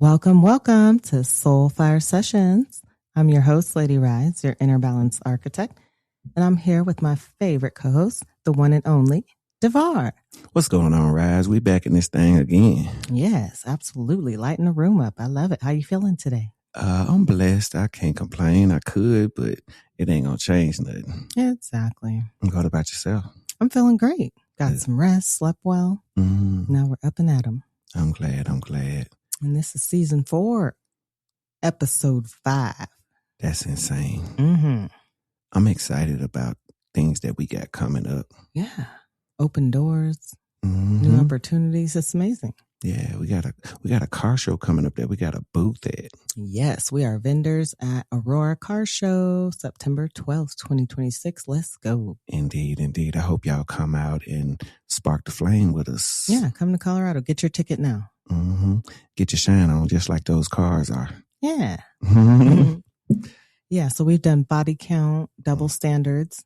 Welcome to Soul Fire Sessions. I'm your host, Lady RiZe, your inner balance architect, and I'm here with my favorite co-host, the one and only Devar. What's going on, RiZe? We back in this thing again. Yes, absolutely. Lighten the room up. I love it. How you feeling today? I'm blessed. I can't complain. I could, but it ain't gonna change nothing. Exactly. What about yourself? I'm feeling great. Got some rest, slept well. Now we're up and at 'em. I'm glad. And this is season 4, episode 5. That's insane. Mm-hmm. I'm excited about things that we got coming up. Yeah. Open doors, new opportunities. It's amazing. Yeah, we got a car show coming up that we got a booth at. Yes, we are vendors at Aurora Car Show, September 12th, 2026. Let's go. Indeed. I hope y'all come out and spark the flame with us. Yeah, come to Colorado. Get your ticket now. Get your shine on just like those cars are. Yeah. Yeah, so we've done body count, double standards,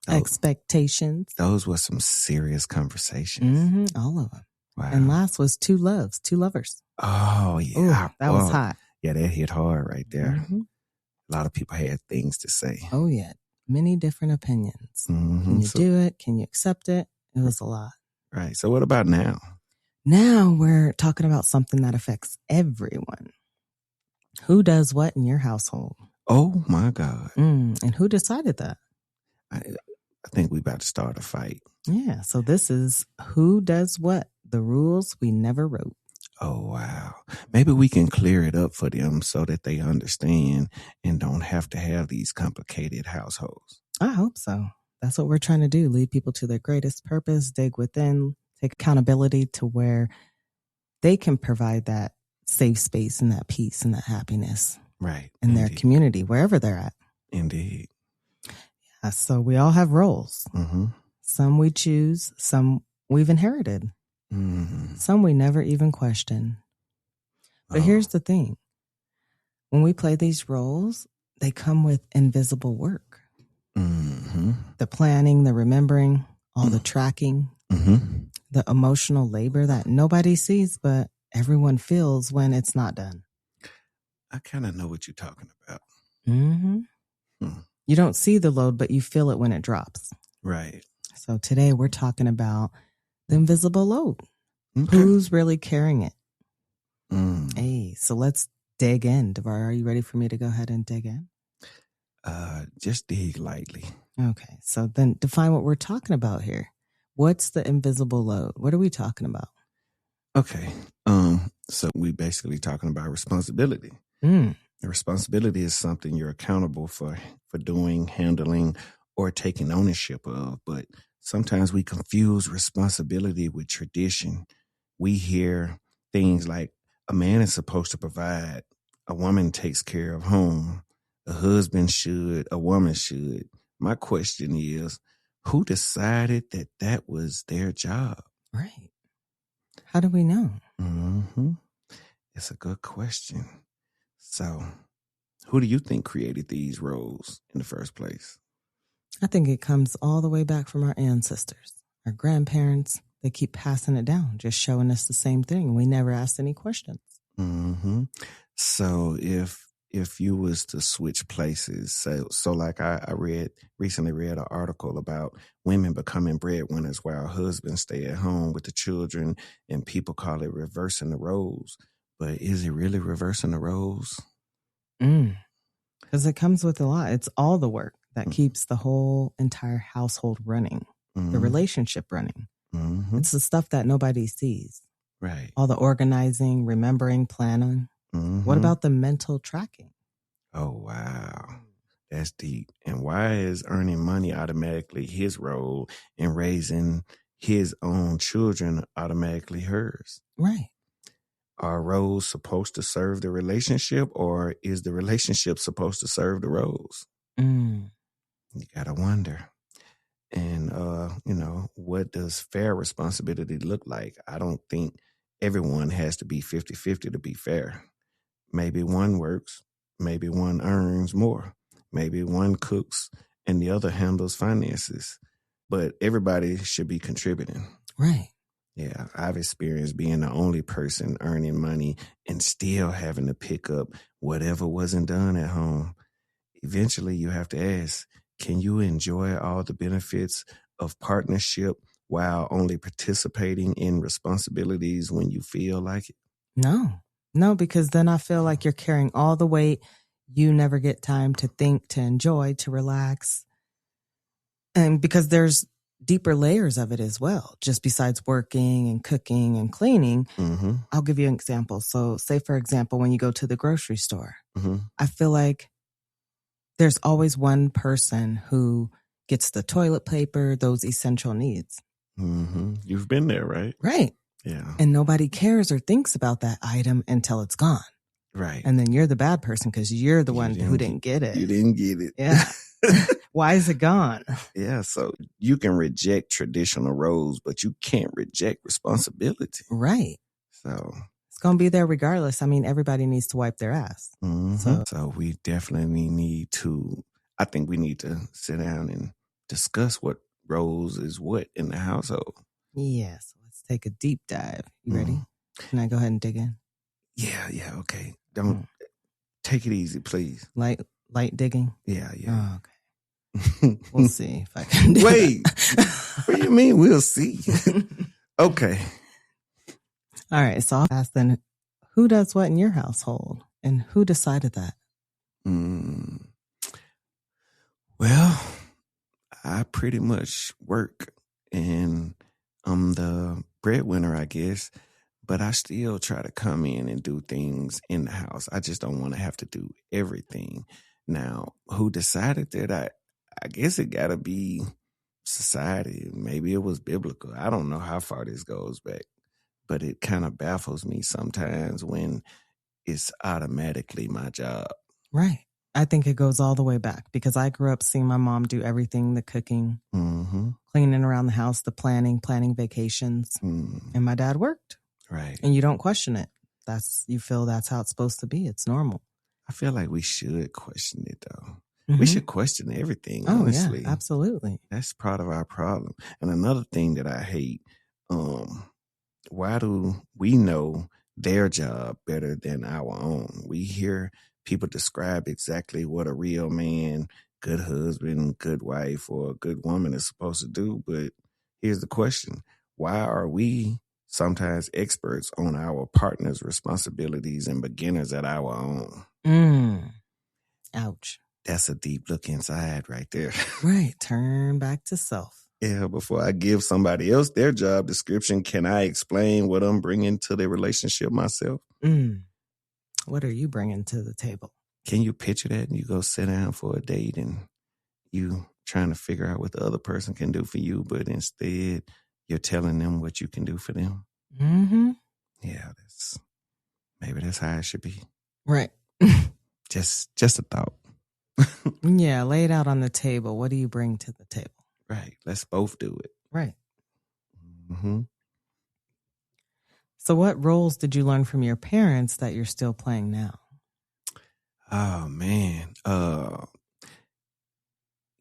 expectations. Those were some serious conversations. All of them. Wow. And last was two lovers. Oh, yeah. Ooh, that was hot. Yeah, that hit hard right there. A lot of people had things to say. Oh, yeah. Many different opinions. Can you do it? Can you accept it? It was a lot. Right. So what about now? Now we're talking about something that affects everyone. Who does what in your household? Oh, my God. And who decided that? I think we about to start a fight. Yeah. So this is who does what, the rules we never wrote. Oh, wow. Maybe we can clear it up for them so that they understand and don't have to have these complicated households. I hope so. That's what we're trying to do. Lead people to their greatest purpose, dig within, take accountability to where they can provide that safe space and that peace and that happiness. Right. In their community, wherever they're at. Indeed. Yeah, so we all have roles. Some we choose, some we've inherited. Some we never even question. But here's the thing. When we play these roles, they come with invisible work. The planning, the remembering, all the tracking, the emotional labor that nobody sees, but everyone feels when it's not done. I kind of know what you're talking about. You don't see the load, but you feel it when it drops. Right. So today we're talking about the invisible load. Who's really carrying it? Hey, so let's dig in. Devar, are you ready for me to go ahead and dig in? Just dig lightly. Okay, so then define what we're talking about here. What's the invisible load? What are we talking about? Okay, so we basically talking about responsibility. Responsibility is something you're accountable for doing, handling, or taking ownership of. But sometimes we confuse responsibility with tradition. We hear things like a man is supposed to provide, a woman takes care of home, a husband should, a woman should. My question is, who decided that that was their job? Right. How do we know? It's a good question. So, who do you think created these roles in the first place? I think it comes all the way back from our ancestors, our grandparents. They keep passing it down, just showing us the same thing. We never asked any questions. So if you was to switch places, so like I recently read an article about women becoming breadwinners while husbands stay at home with the children, and people call it reversing the roles. But is it really reversing the roles? Because it comes with a lot. It's all the work that keeps the whole entire household running, the relationship running. It's the stuff that nobody sees. Right. All the organizing, remembering, planning. What about the mental tracking? Oh, wow. That's deep. And why is earning money automatically his role and raising his own children automatically hers? Right. Are roles supposed to serve the relationship, or is the relationship supposed to serve the roles? You got to wonder. And, what does fair responsibility look like? I don't think everyone has to be 50-50 to be fair. Maybe one works. Maybe one earns more. Maybe one cooks and the other handles finances. But everybody should be contributing. Right. Yeah, I've experienced being the only person earning money and still having to pick up whatever wasn't done at home. Eventually, you have to ask, can you enjoy all the benefits of partnership while only participating in responsibilities when you feel like it? No, because then I feel like you're carrying all the weight. You never get time to think, to enjoy, to relax. And because there's deeper layers of it as well, just besides working and cooking and cleaning. Mm-hmm. I'll give you an example. So say, for example, when you go to the grocery store, Mm-hmm. I feel like there's always one person who gets the toilet paper, those essential needs. Mm-hmm. You've been there, right? Right. Yeah. And nobody cares or thinks about that item until it's gone. Right. And then you're the bad person because you're the one who didn't get it. You didn't get it. Yeah. Why is it gone? Yeah. So you can reject traditional roles, but you can't reject responsibility. Right. So it's going to be there regardless. I mean, everybody needs to wipe their ass. Mm-hmm. So we definitely need to, I think we need to sit down and discuss what roles is what in the household. Yeah. So let's take a deep dive. You ready? Can I go ahead and dig in? Yeah. Okay. Don't take it easy, please. Light digging? Yeah. Oh, okay. We'll see if I can do Wait. What do you mean we'll see? Okay. All right. So I'll ask then, who does what in your household? And who decided that? Well, I pretty much work and I'm the breadwinner, I guess, but I still try to come in and do things in the house. I just don't want to have to do everything. Now, who decided that? I guess it got to be society. Maybe it was biblical. I don't know how far this goes back, but it kind of baffles me sometimes when it's automatically my job. Right. I think it goes all the way back because I grew up seeing my mom do everything, the cooking, cleaning around the house, the planning vacations. And my dad worked. Right. And you don't question it. You feel that's how it's supposed to be. It's normal. I feel like we should question it though. We should question everything, honestly. Yeah, absolutely. That's part of our problem. And another thing that I hate, why do we know their job better than our own? We hear people describe exactly what a real man, good husband, good wife, or a good woman is supposed to do. But here's the question. Why are we sometimes experts on our partner's responsibilities and beginners at our own? Ouch. That's a deep look inside right there. Right. Turn back to self. Yeah, before I give somebody else their job description, can I explain what I'm bringing to the relationship myself? What are you bringing to the table? Can you picture that? You go sit down for a date and you trying to figure out what the other person can do for you, but instead you're telling them what you can do for them. Yeah, maybe that's how it should be. Right. Just a thought. Yeah, lay it out on the table. What do you bring to the table? Right. Let's both do it. Right. So what roles did you learn from your parents that you're still playing now? Oh, man.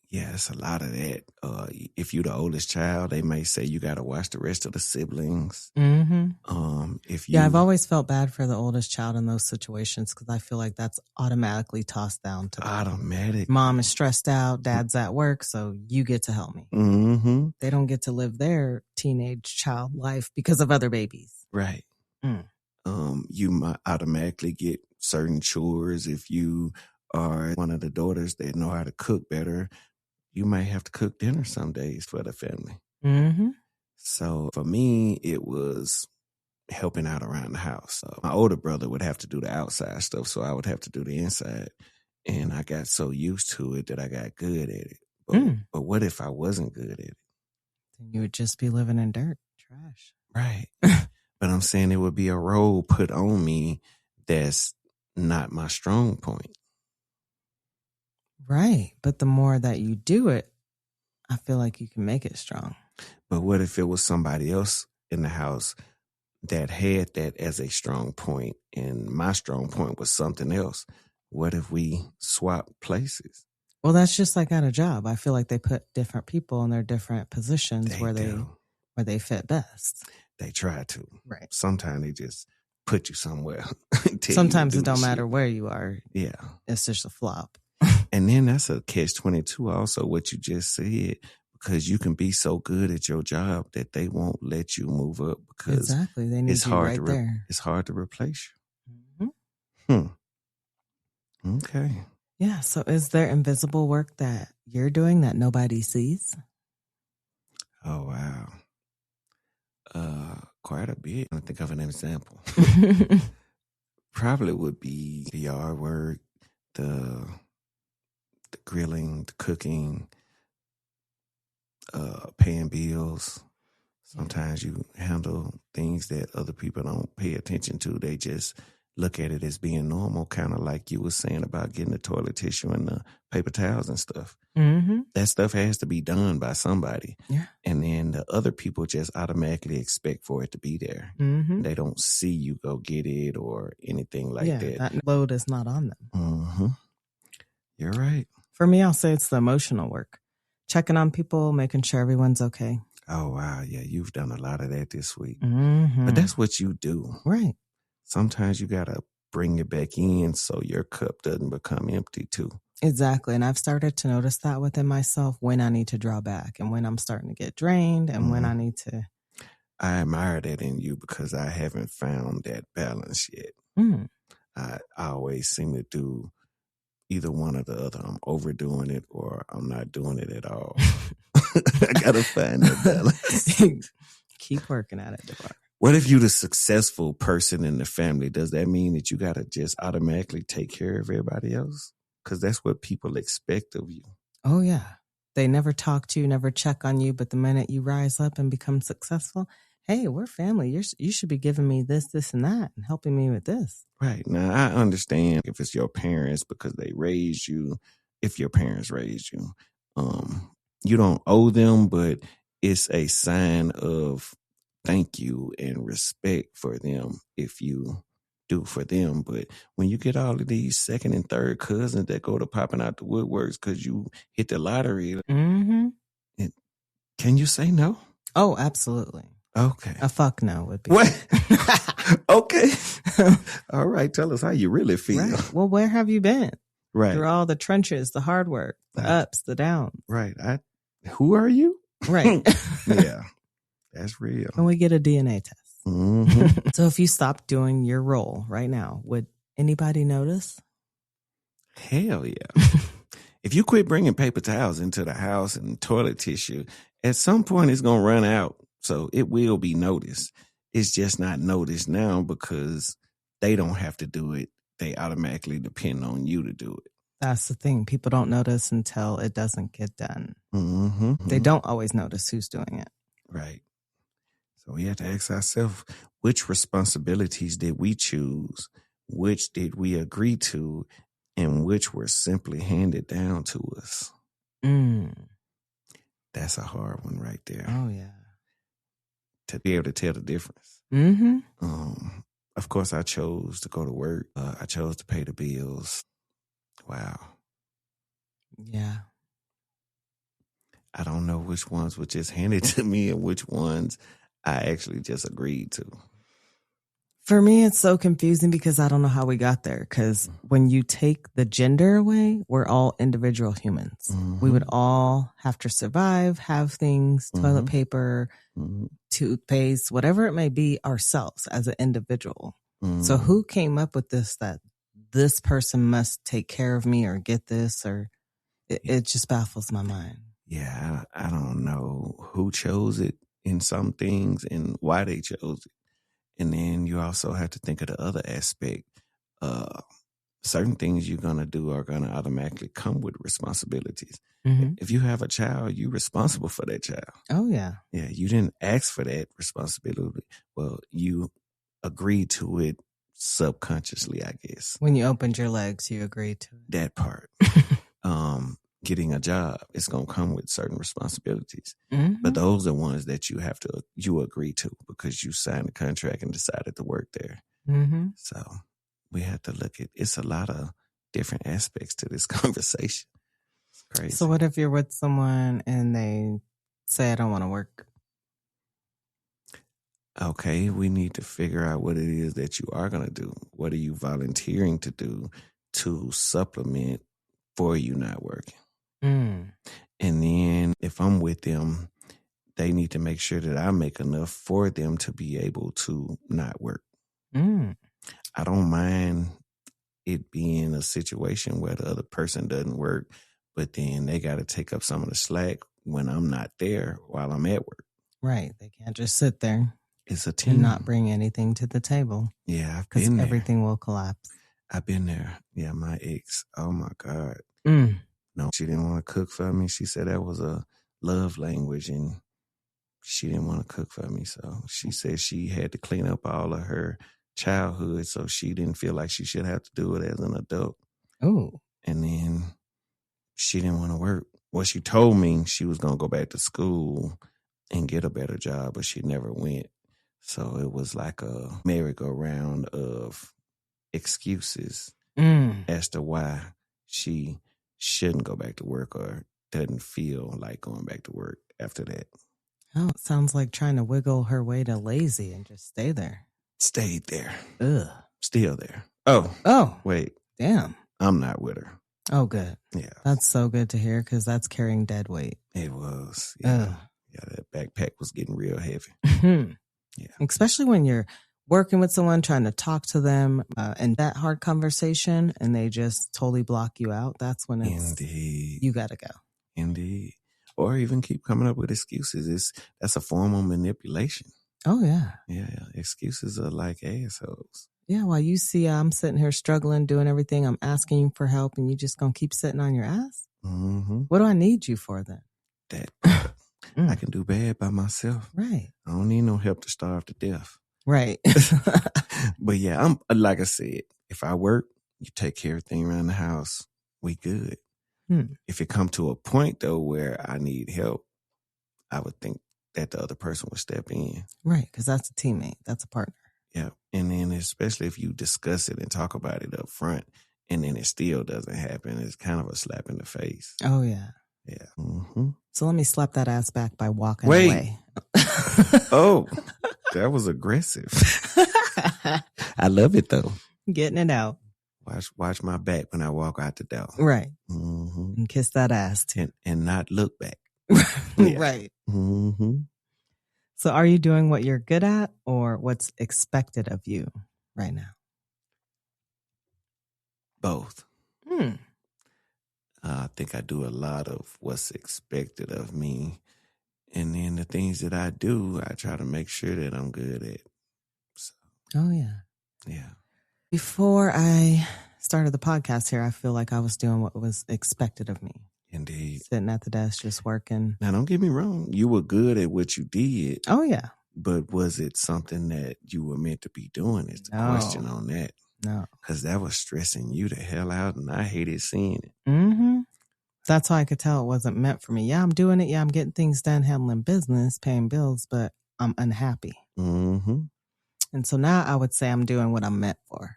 Yeah, it's a lot of that. If you're the oldest child, they may say you got to watch the rest of the siblings. I've always felt bad for the oldest child in those situations because I feel like that's automatically tossed down to automatic. Mom is stressed out, dad's at work, so you get to help me. They don't get to live their teenage child life because of other babies. Right. You might automatically get certain chores if you are one of the daughters that know how to cook better. You might have to cook dinner some days for the family. So for me, it was helping out around the house. So my older brother would have to do the outside stuff, so I would have to do the inside. And I got so used to it that I got good at it. But what if I wasn't good at it? Then you would just be living in dirt, trash. Right. But I'm saying it would be a role put on me that's not my strong point. Right. But the more that you do it, I feel like you can make it strong. But what if it was somebody else in the house that had that as a strong point and my strong point was something else? What if we swap places? Well, that's just like at a job. I feel like they put different people in their different positions where they fit best. They try to. Right. Sometimes they just put you somewhere. Sometimes it don't matter where you are. Yeah. It's just a flop. And then that's a catch-22 also, what you just said, because you can be so good at your job that they won't let you move up because exactly. They need you right there. It's hard to replace you. Mm-hmm. Okay. Yeah. So is there invisible work that you're doing that nobody sees? Oh, wow. Quite a bit. I think of an example. Probably would be the yard work, the grilling, the cooking, paying bills. Sometimes you handle things that other people don't pay attention to. They just look at it as being normal, kind of like you were saying about getting the toilet tissue and the paper towels and stuff. Mm-hmm. That stuff has to be done by somebody. Yeah. And then the other people just automatically expect for it to be there. Mm-hmm. They don't see you go get it or anything like that. That load is not on them. Mm-hmm. You're right. For me, I'll say it's the emotional work. Checking on people, making sure everyone's okay. Oh, wow. Yeah, you've done a lot of that this week. Mm-hmm. But that's what you do. Right. Sometimes you got to bring it back in so your cup doesn't become empty too. Exactly. And I've started to notice that within myself when I need to draw back and when I'm starting to get drained and when I need to. I admire that in you because I haven't found that balance yet. Mm. I always seem to do either one or the other. I'm overdoing it or I'm not doing it at all. I got to find that balance. Keep working at it, Devar. What if you're the successful person in the family? Does that mean that you got to just automatically take care of everybody else? Because that's what people expect of you. Oh, yeah. They never talk to you, never check on you. But the minute you rise up and become successful, hey, we're family. You should be giving me this, this, and that and helping me with this. Right. Now, I understand if it's your parents because they raised you, if your parents raised you. You don't owe them, but it's a sign of thank you and respect for them if you do for them. But when you get all of these second and third cousins that go to popping out the woodworks because you hit the lottery, can you say no? Oh, absolutely. Okay. A fuck no would be. What? Okay. All right. Tell us how you really feel. Right. Well, where have you been? Right. Through all the trenches, the hard work, the ups, the downs. Right. Who are you? Right. Yeah. That's real. Can we get a DNA test? Mm-hmm. So if you stopped doing your role right now, would anybody notice? Hell yeah. If you quit bringing paper towels into the house and toilet tissue, at some point it's going to run out. So it will be noticed. It's just not noticed now because they don't have to do it. They automatically depend on you to do it. That's the thing. People don't notice until it doesn't get done. Mm-hmm. They don't always notice who's doing it. Right. So we have to ask ourselves, which responsibilities did we choose? Which did we agree to? And which were simply handed down to us? That's a hard one right there. Oh, yeah. To be able to tell the difference. Mm-hmm. Of course, I chose to go to work. I chose to pay the bills. Wow. Yeah. I don't know which ones were just handed to me and which ones I actually just agreed to. For me, it's so confusing because I don't know how we got there. Because when you take the gender away, we're all individual humans. Mm-hmm. We would all have to survive, have things, toilet paper, toothpaste, whatever it may be, ourselves as an individual. So who came up with this, that this person must take care of me or get this, or it just baffles my mind. Yeah, I don't know who chose it in some things and why they chose it. And then you also have to think of the other aspect. Certain things you're going to do are going to automatically come with responsibilities. Mm-hmm. If you have a child, you're responsible for that child. Oh, yeah. Yeah, you didn't ask for that responsibility. Well, you agreed to it subconsciously, I guess. When you opened your legs, you agreed to it. That part. Getting a job, it's going to come with certain responsibilities. Mm-hmm. But those are ones that you agree to because you signed the contract and decided to work there. Mm-hmm. So we have to look at, it's a lot of different aspects to this conversation. It's crazy. So what if you're with someone and they say, I don't want to work? Okay, we need to figure out what it is that you are going to do. What are you volunteering to do to supplement for you not working? And then if I'm with them, they need to make sure that I make enough for them to be able to not work. I don't mind it being a situation where the other person doesn't work, but then they got to take up some of the slack when I'm not there while I'm at work. Right. They can't just sit there. It's a team. And not bring anything to the table. Yeah, I've been there. Everything will collapse. I've been there. Yeah, my ex. Oh my God. No, she didn't want to cook for me. She said that was a love language and she didn't want to cook for me. So she said she had to clean up all of her childhood so she didn't feel like she should have to do it as an adult. Oh. And then she didn't want to work. Well, she told me she was going to go back to school and get a better job, but she never went. So it was like a merry-go-round of excuses as to why she shouldn't go back to work or doesn't feel like going back to work after that. Oh, it sounds like trying to wiggle her way to lazy and just stay there. Stayed there. Ugh. Still there. Oh. Wait. Damn. I'm not with her. Oh, good. Yeah. That's so good to hear because that's carrying dead weight. It was. Yeah. Yeah, that backpack was getting real heavy. Yeah. Especially when you're working with someone, trying to talk to them and that hard conversation and they just totally block you out. That's when it's, Indeed. You got to go. Indeed. Or even keep coming up with excuses. That's a form of manipulation. Oh, yeah. Yeah. Excuses are like assholes. Yeah. While you see I'm sitting here struggling, doing everything, I'm asking you for help and you just going to keep sitting on your ass? What do I need you for then? That I can do bad by myself. Right. I don't need no help to starve to death. Right. But yeah, I'm like I said, if I work, you take care of everything around the house, we good. If it come to a point though where I need help, I would think that the other person would step in. Right, because that's a teammate. That's a partner. Yeah. And then especially if you discuss it and talk about it up front and then it still doesn't happen, it's kind of a slap in the face. Oh, yeah. Yeah. So let me slap that ass back by walking away. Oh, that was aggressive. I love it though. Getting it out. Watch my back when I walk out the door. Right. And kiss that ass too. And not look back. Right. So are you doing what you're good at or what's expected of you right now? Both. I think I do a lot of what's expected of me. And then the things that I do, I try to make sure that I'm good at. So, oh, yeah. Yeah. Before I started the podcast here, I feel like I was doing what was expected of me. Indeed. Sitting at the desk, just working. Now, don't get me wrong. You were good at what you did. Oh, yeah. But was it something that you were meant to be doing is the question on that. No. Because that was stressing you the hell out, and I hated seeing it. That's how I could tell it wasn't meant for me. Yeah, I'm doing it. Yeah, I'm getting things done, handling business, paying bills, but I'm unhappy. And so now I would say I'm doing what I'm meant for.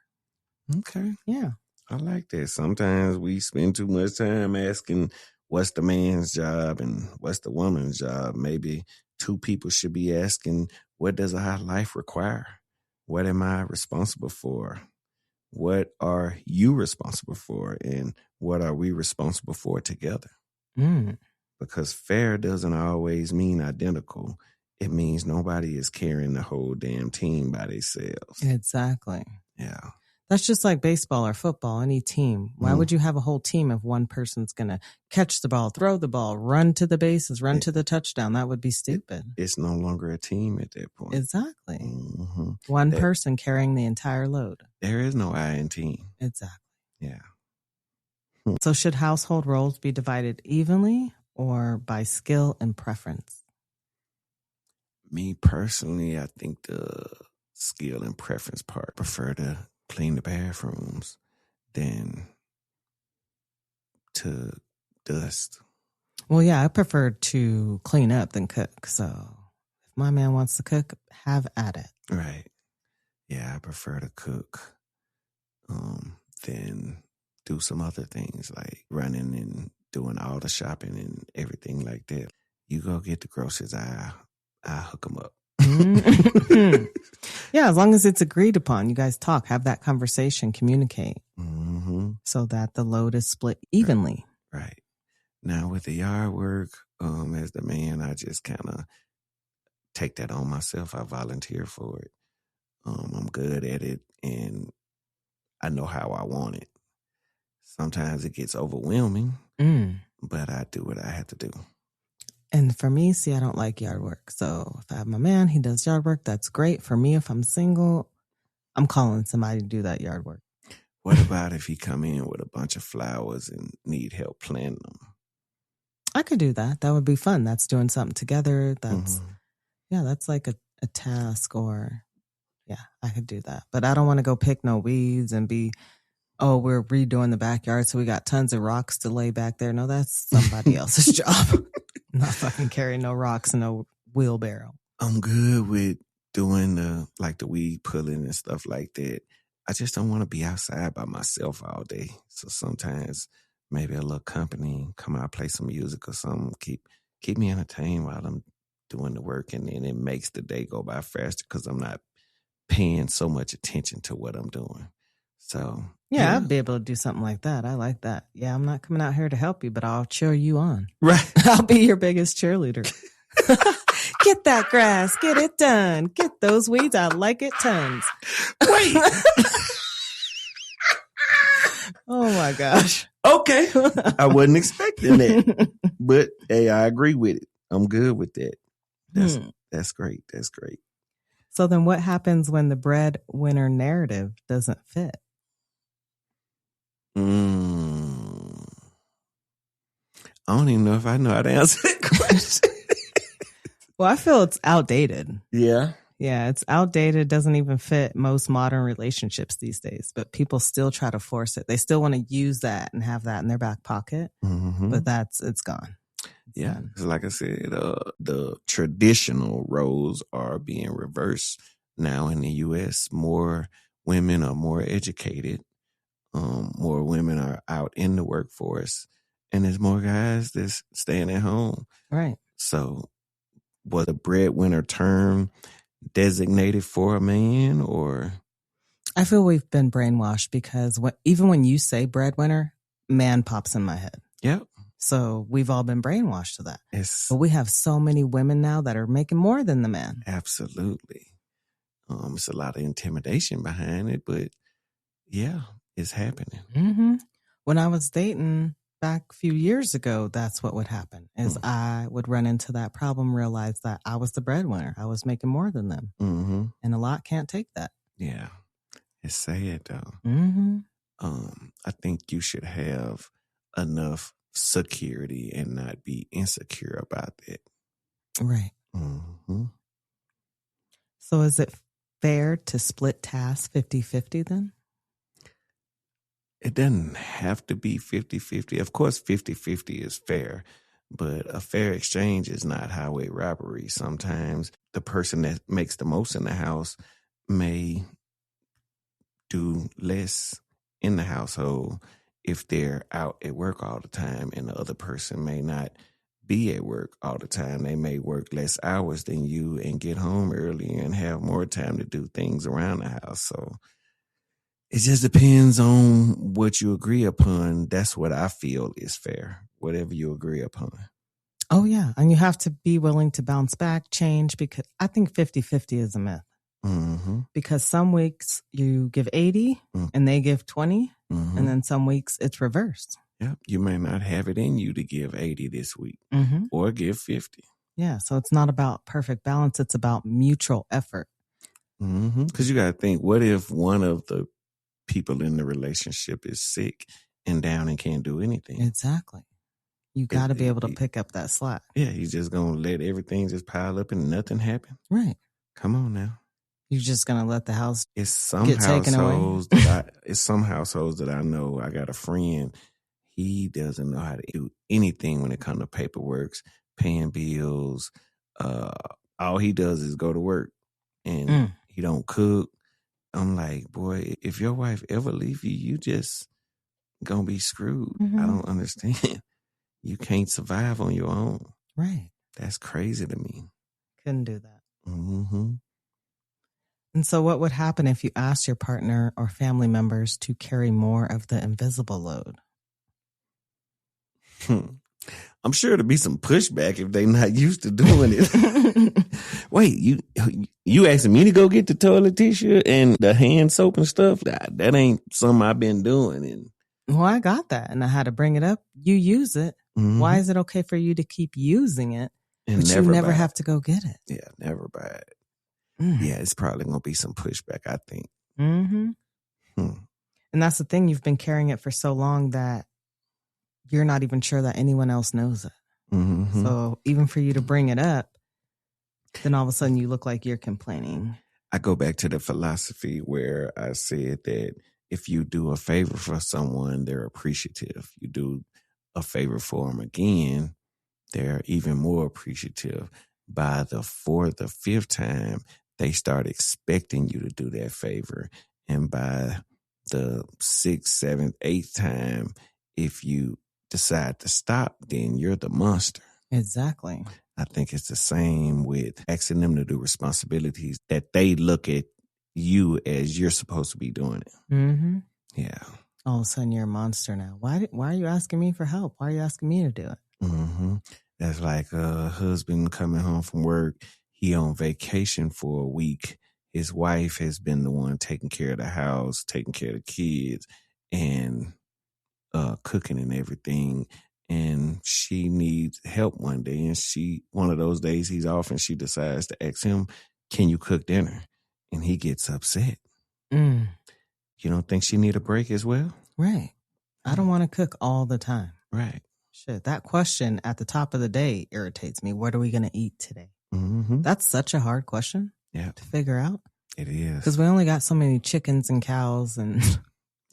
Okay. Yeah. I like that. Sometimes we spend too much time asking what's the man's job and what's the woman's job. Maybe two people should be asking, what does our life require? What am I responsible for? What are you responsible for? And what are we responsible for together? Because fair doesn't always mean identical. It means nobody is carrying the whole damn team by themselves. Exactly. Yeah. That's just like baseball or football, any team. Why would you have a whole team if one person's going to catch the ball, throw the ball, run to the bases, run to the touchdown? That would be stupid. It's no longer a team at that point. Exactly. One person carrying the entire load. There is no I in team. Exactly. Yeah. So should household roles be divided evenly or by skill and preference? Me personally, I think the skill and preference part. I prefer to clean the bathrooms than to dust. Well, yeah, I prefer to clean up than cook. So if my man wants to cook, have at it. Right. Yeah, I prefer to cook than do some other things like running and doing all the shopping and everything like that. You go get the groceries, I hook them up. Yeah, as long as it's agreed upon, you guys talk, have that conversation, communicate, so that the load is split evenly. Right. Now with the yard work, as the man, I just kind of take that on myself. I volunteer for it. I'm good at it, and I know how I want it. Sometimes it gets overwhelming, but I do what I have to do. And for me, see, I don't like yard work. So if I have my man, he does yard work. That's great. For me, if I'm single, I'm calling somebody to do that yard work. What about if he come in with a bunch of flowers and need help planting them? I could do that. That would be fun. That's doing something together. That's, that's like a task, or I could do that. But I don't want to go pick no weeds and be, we're redoing the backyard, so we got tons of rocks to lay back there. No, that's somebody else's job. I'm not fucking carrying no rocks and no wheelbarrow. I'm good with doing the weed pulling and stuff like that. I just don't want to be outside by myself all day. So sometimes maybe a little company, come out, play some music or something, keep me entertained while I'm doing the work, and then it makes the day go by faster because I'm not paying so much attention to what I'm doing. So yeah, I'd be able to do something like that. I like that. Yeah, I'm not coming out here to help you, but I'll cheer you on. Right. I'll be your biggest cheerleader. Get that grass. Get it done. Get those weeds. I like it tons. Wait. Oh my gosh. Okay. I wasn't expecting that. But hey, I agree with it. I'm good with that. That's great. That's great. So then what happens when the breadwinner narrative doesn't fit? I don't even know if I know how to answer that question. Well, I feel it's outdated. Yeah. Yeah, it's outdated. Doesn't even fit most modern relationships these days. But people still try to force it. They still want to use that and have that in their back pocket. But it's gone. It's done. Like I said, the traditional roles are being reversed now in the U.S. More women are more educated. More women are out in the workforce, and there's more guys that's staying at home. Right. So was a breadwinner term designated for a man, or? I feel we've been brainwashed because even when you say breadwinner, man pops in my head. Yep. So we've all been brainwashed to that. But we have so many women now that are making more than the man. Absolutely. It's a lot of intimidation behind it, but yeah, it's happening. When I was dating back a few years ago, that's what would happen is I would run into that problem, realize that I was the breadwinner. I was making more than them. And a lot can't take that. Yeah. It's sad though. I think you should have enough security and not be insecure about that. Right. So is it fair to split tasks 50-50 then? It doesn't have to be 50-50. Of course, 50-50 is fair, but a fair exchange is not highway robbery. Sometimes the person that makes the most in the house may do less in the household if they're out at work all the time, and the other person may not be at work all the time. They may work less hours than you and get home earlier and have more time to do things around the house. So it just depends on what you agree upon. That's what I feel is fair, whatever you agree upon. Oh, yeah. And you have to be willing to bounce back, change, because I think 50-50 is a myth. Because some weeks you give 80 and they give 20, and then some weeks it's reversed. Yeah, you may not have it in you to give 80 this week or give 50. Yeah, so it's not about perfect balance. It's about mutual effort. Because you got to think, what if one of the people in the relationship is sick and down and can't do anything? Exactly. You got to be able to pick up that slack. Yeah, he's just going to let everything just pile up and nothing happen. Right. Come on now. You're just going to let the house get taken away? It's some households that I know. I got a friend. He doesn't know how to do anything when it comes to paperwork, paying bills. All he does is go to work, and he don't cook. I'm like, boy, if your wife ever leave you, you just gonna be screwed. I don't understand. You can't survive on your own. Right. That's crazy to me. Couldn't do that. Mm-hmm. And so what would happen if you asked your partner or family members to carry more of the invisible load? I'm sure there'll be some pushback if they're not used to doing it. Wait, you asking me to go get the toilet tissue and the hand soap and stuff? That ain't something I've been doing. And well, I got that, and I had to bring it up. You use it. Mm-hmm. Why is it okay for you to keep using it, and but you never have to go get it? Yeah, never buy it. Yeah, it's probably going to be some pushback, I think. Mm-hmm. And that's the thing. You've been carrying it for so long that you're not even sure that anyone else knows it. Mm-hmm. So even for you to bring it up, then all of a sudden you look like you're complaining. I go back to the philosophy where I said that if you do a favor for someone, they're appreciative. You do a favor for them again, they're even more appreciative. By the fourth or fifth time, they start expecting you to do that favor. And by the sixth, seventh, eighth time, if you decide to stop, then you're the monster. Exactly. I think it's the same with asking them to do responsibilities that they look at you as you're supposed to be doing it. Mm-hmm. Yeah. All of a sudden you're a monster now. Why are you asking me for help? Why are you asking me to do it? Mm-hmm. That's like a husband coming home from work. He on vacation for a week. His wife has been the one taking care of the house, taking care of the kids, and cooking and everything. And she needs help one day. And one of those days he's off, and she decides to ask him, "Can you cook dinner?" And he gets upset. You don't think she need a break as well? Right. I don't want to cook all the time. Right. Shit, that question at the top of the day irritates me. What are we going to eat today? Mm-hmm. That's such a hard question to figure out. It is. Because we only got so many chickens and cows. And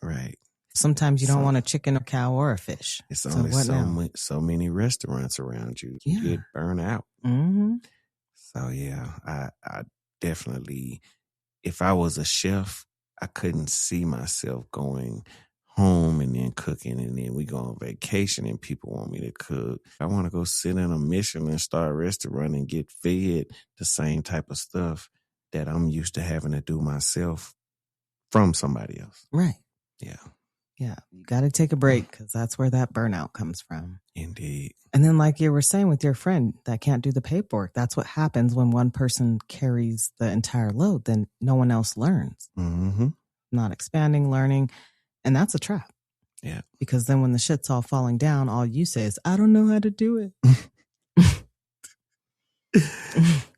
right. Sometimes you don't want a chicken or cow or a fish. It's only so many restaurants around you. You get burned out. Mm-hmm. So, yeah, I definitely, if I was a chef, I couldn't see myself going home and then cooking, and then we go on vacation and people want me to cook. I want to go sit in a Michelin-star restaurant and get fed the same type of stuff that I'm used to having to do myself from somebody else. Right. Yeah. Yeah. You got to take a break because that's where that burnout comes from. Indeed. And then like you were saying with your friend that can't do the paperwork, that's what happens when one person carries the entire load. Then no one else learns. Mm-hmm. Not expanding, learning. And that's a trap. Yeah. Because then when the shit's all falling down, all you say is, I don't know how to do it.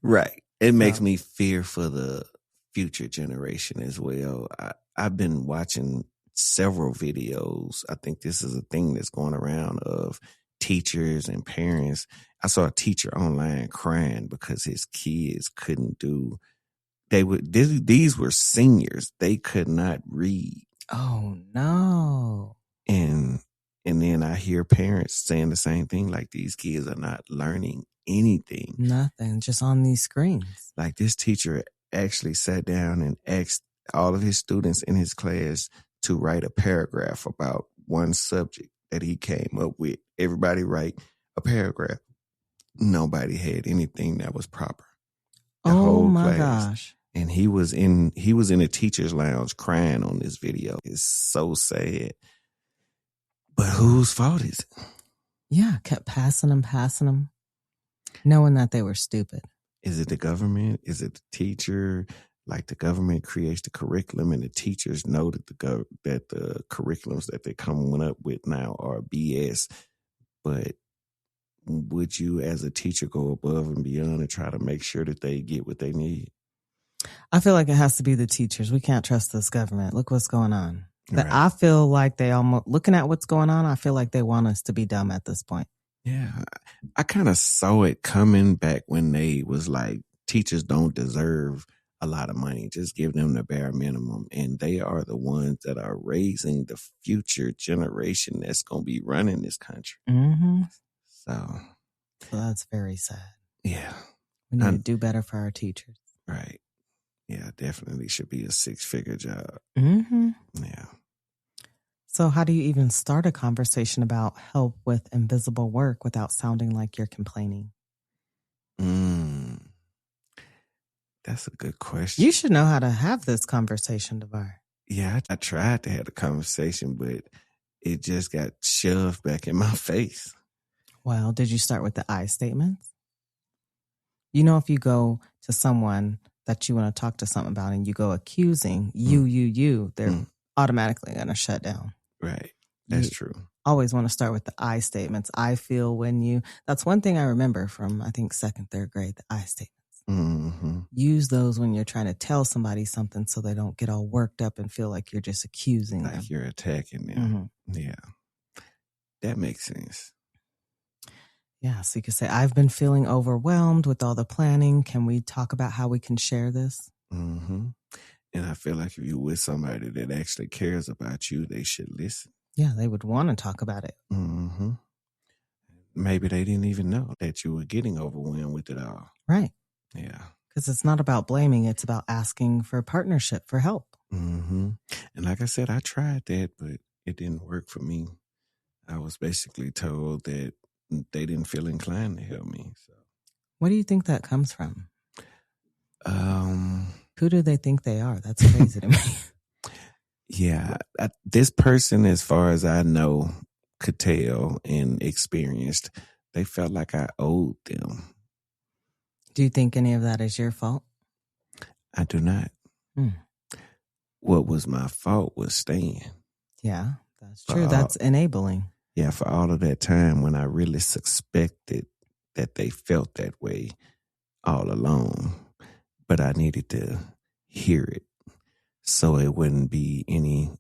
Right. It makes me fear for the future generation as well. I've been watching several videos. I think this is a thing that's going around of teachers and parents. I saw a teacher online crying because his kids couldn't do, these were seniors. They could not read. Oh no. And then I hear parents saying the same thing, like these kids are not learning anything. Nothing, just on these screens. Like this teacher actually sat down and asked all of his students in his class to write a paragraph about one subject that he came up with. Everybody write a paragraph. Nobody had anything that was proper. The whole my class. Gosh. And he was in a teacher's lounge crying on this video. It's so sad. But whose fault is it? Yeah, kept passing them, knowing that they were stupid. Is it the government? Is it the teacher? Like the government creates the curriculum and the teachers know that the curriculums that they're coming up with now are BS. But would you as a teacher go above and beyond and try to make sure that they get what they need? I feel like it has to be the teachers. We can't trust this government. Look what's going on. Right. I feel like they almost, looking at what's going on, I feel like they want us to be dumb at this point. Yeah. I kind of saw it coming back when they was like, teachers don't deserve a lot of money. Just give them the bare minimum. And they are the ones that are raising the future generation that's going to be running this country. Mm-hmm. So that's very sad. Yeah. We need to do better for our teachers. Right. Yeah, definitely should be a 6-figure job. Mm-hmm. Yeah. So how do you even start a conversation about help with invisible work without sounding like you're complaining? That's a good question. You should know how to have this conversation, Devar. Yeah, I tried to have the conversation, but it just got shoved back in my face. Well, did you start with the I statements? You know, if you go to someone that you want to talk to something about and you go accusing you, they're automatically going to shut down. Right. That's true. Always want to start with the I statements. I feel when you, that's one thing I remember from, I think, 2nd, 3rd grade, the I statements. Mm-hmm. Use those when you're trying to tell somebody something so they don't get all worked up and feel like you're just accusing them. Like you're attacking them. Mm-hmm. Yeah. That makes sense. Yeah. So you could say, I've been feeling overwhelmed with all the planning. Can we talk about how we can share this? Mm-hmm. And I feel like if you're with somebody that actually cares about you, they should listen. Yeah, they would want to talk about it. Mm-hmm. Maybe they didn't even know that you were getting overwhelmed with it all. Right. Yeah. Because it's not about blaming. It's about asking for partnership, for help. Mm-hmm. And like I said, I tried that, but it didn't work for me. I was basically told that they didn't feel inclined to help me. So, what do you think that comes from? Who do they think they are? That's crazy to me. Yeah, this person, as far as I know, could tell and experienced, they felt like I owed them. Do you think any of that is your fault? I do not. What was my fault was staying. Yeah, that's true. That's enabling. Yeah, for all of that time when I really suspected that they felt that way all along. But I needed to hear it. So it wouldn't be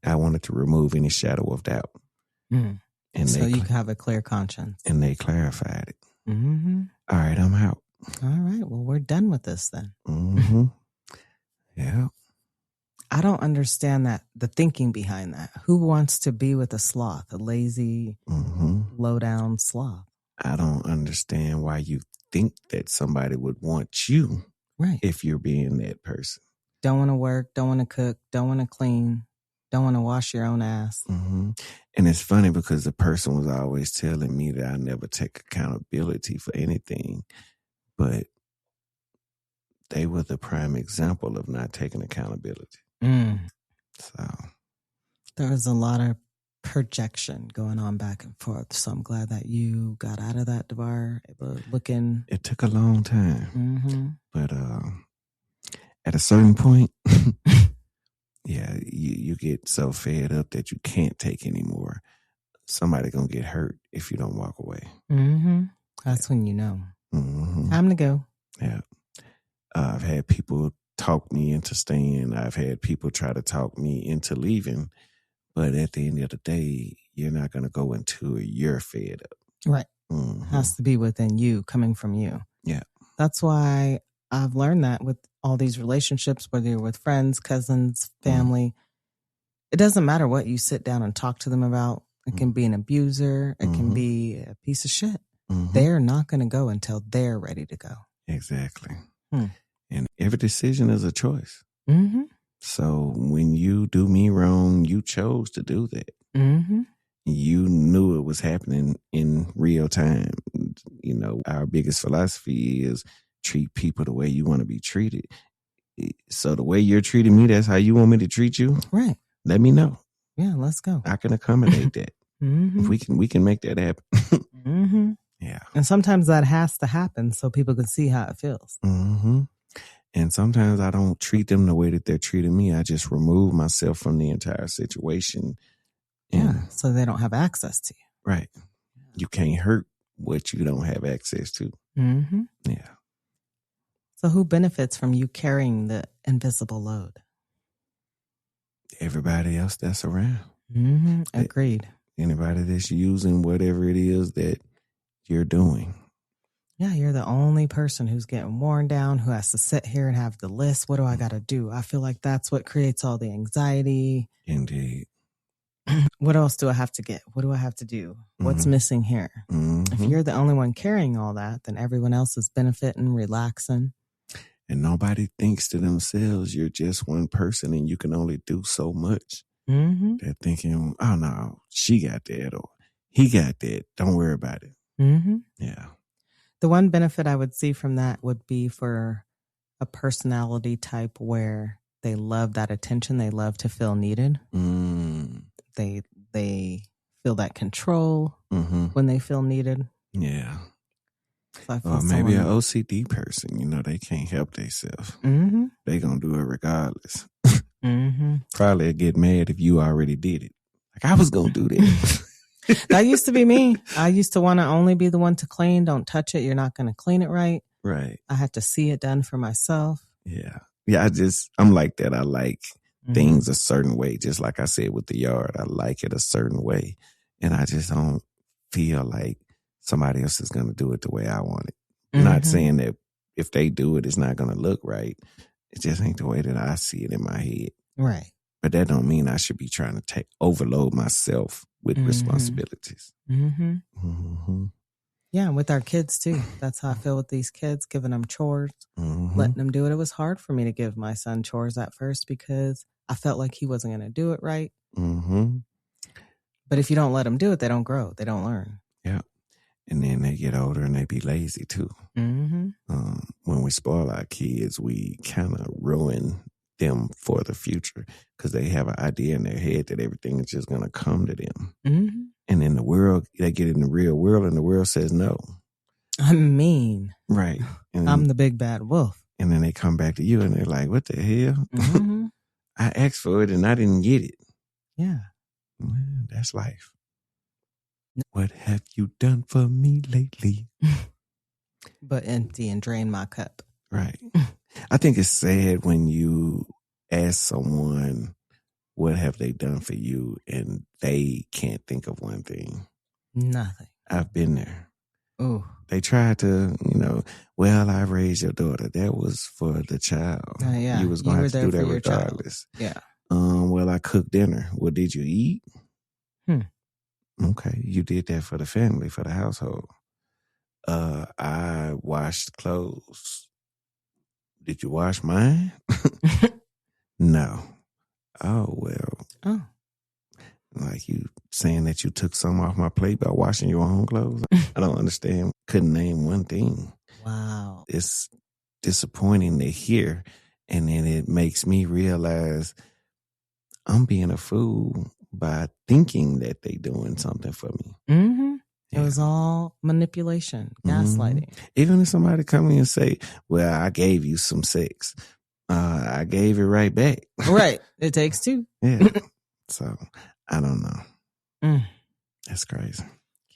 I wanted to remove any shadow of doubt. And so you can have a clear conscience. And they clarified it. Mm-hmm. All right, I'm out. All right, well, we're done with this then. Mm-hmm. Yeah. I don't understand the thinking behind that. Who wants to be with a sloth, a lazy, low-down sloth? I don't understand why you think that somebody would want you if you're being that person. Don't want to work, don't want to cook, don't want to clean, don't want to wash your own ass. Mm-hmm. And it's funny because the person was always telling me that I never take accountability for anything, but they were the prime example of not taking accountability. So there was a lot of projection going on back and forth. So I'm glad that you got out of that, Devar. It took a long time, but at a certain point, yeah, you get so fed up that you can't take anymore. Somebody gonna get hurt if you don't walk away. That's when you know. Time to go. Yeah. I've had people talk me into staying. I've had people try to talk me into leaving. But at the end of the day, you're not going to go into it. You're fed up. Right. Has to be within you, coming from you. Yeah. That's why I've learned that with all these relationships, whether you're with friends, cousins, family, it doesn't matter what you sit down and talk to them about. It can be an abuser. It can be a piece of shit. They're not going to go until they're ready to go. Exactly. And every decision is a choice. So when you do me wrong, you chose to do that. You knew it was happening in real time. You know, our biggest philosophy is treat people the way you want to be treated. So the way you're treating me, that's how you want me to treat you? Right. Let me know. Yeah, let's go. I can accommodate that. We can make that happen. Yeah. And sometimes that has to happen so people can see how it feels. And sometimes I don't treat them the way that they're treating me. I just remove myself from the entire situation. So they don't have access to you. Right. You can't hurt what you don't have access to. Yeah. So who benefits from you carrying the invisible load? Everybody else that's around. Agreed. Anybody that's using whatever it is that you're doing. Yeah, you're the only person who's getting worn down, who has to sit here and have the list. What do I got to do? I feel like that's what creates all the anxiety. Indeed. What else do I have to get? What do I have to do? What's missing here? If you're the only one carrying all that, then everyone else is benefiting, relaxing. And nobody thinks to themselves, you're just one person and you can only do so much. They're thinking, oh no, she got that or he got that. Don't worry about it. Yeah. The one benefit I would see from that would be for a personality type where they love that attention. They love to feel needed. They feel that control when they feel needed. Yeah. So or maybe an OCD person, they can't help themselves. They gonna do it regardless. Probably get mad if you already did it. Like, I was gonna do that. That used to be me. I used to want to only be the one to clean. Don't touch it. You're not going to clean it right. Right. I had to see it done for myself. Yeah. Yeah. I'm like that. I like things a certain way. Just like I said with the yard, I like it a certain way. And I just don't feel like somebody else is going to do it the way I want it. Not saying that if they do it, it's not going to look right. It just ain't the way that I see it in my head. Right. But that don't mean I should be trying to overload myself with responsibilities. Yeah, with our kids too. That's how I feel with these kids, giving them chores, letting them do it. It was hard for me to give my son chores at first because I felt like he wasn't going to do it right. But if you don't let them do it, they don't grow. They don't learn. Yeah. And then they get older and they be lazy too. When we spoil our kids, we kind of ruin them for the future because they have an idea in their head that everything is just going to come to them. And in the world, they get in the real world and the world says no. I'm mean. Right. And I'm the big bad wolf. And then they come back to you and they're like, what the hell? I asked for it and I didn't get it. Yeah. Man, that's life. What have you done for me lately? But empty and drain my cup. Right. I think it's sad when you ask someone, what have they done for you? And they can't think of one thing. Nothing. I've been there. Ooh. They tried to, well, I raised your daughter. That was for the child. Yeah. You was going to have to do that regardless. Child. Yeah. Well, I cooked dinner. Well, did you eat? Okay. You did that for the family, for the household. I washed clothes. Did you wash mine? No. Oh, well. Oh. Like you saying that you took some off my plate by washing your own clothes? I don't understand. Couldn't name one thing. Wow. It's disappointing to hear. And then it makes me realize I'm being a fool by thinking that they doing something for me. It was all manipulation, gaslighting. Even if somebody come in and say, well, I gave you some sex. I gave it right back. Right. It takes two. Yeah. So, I don't know. That's crazy.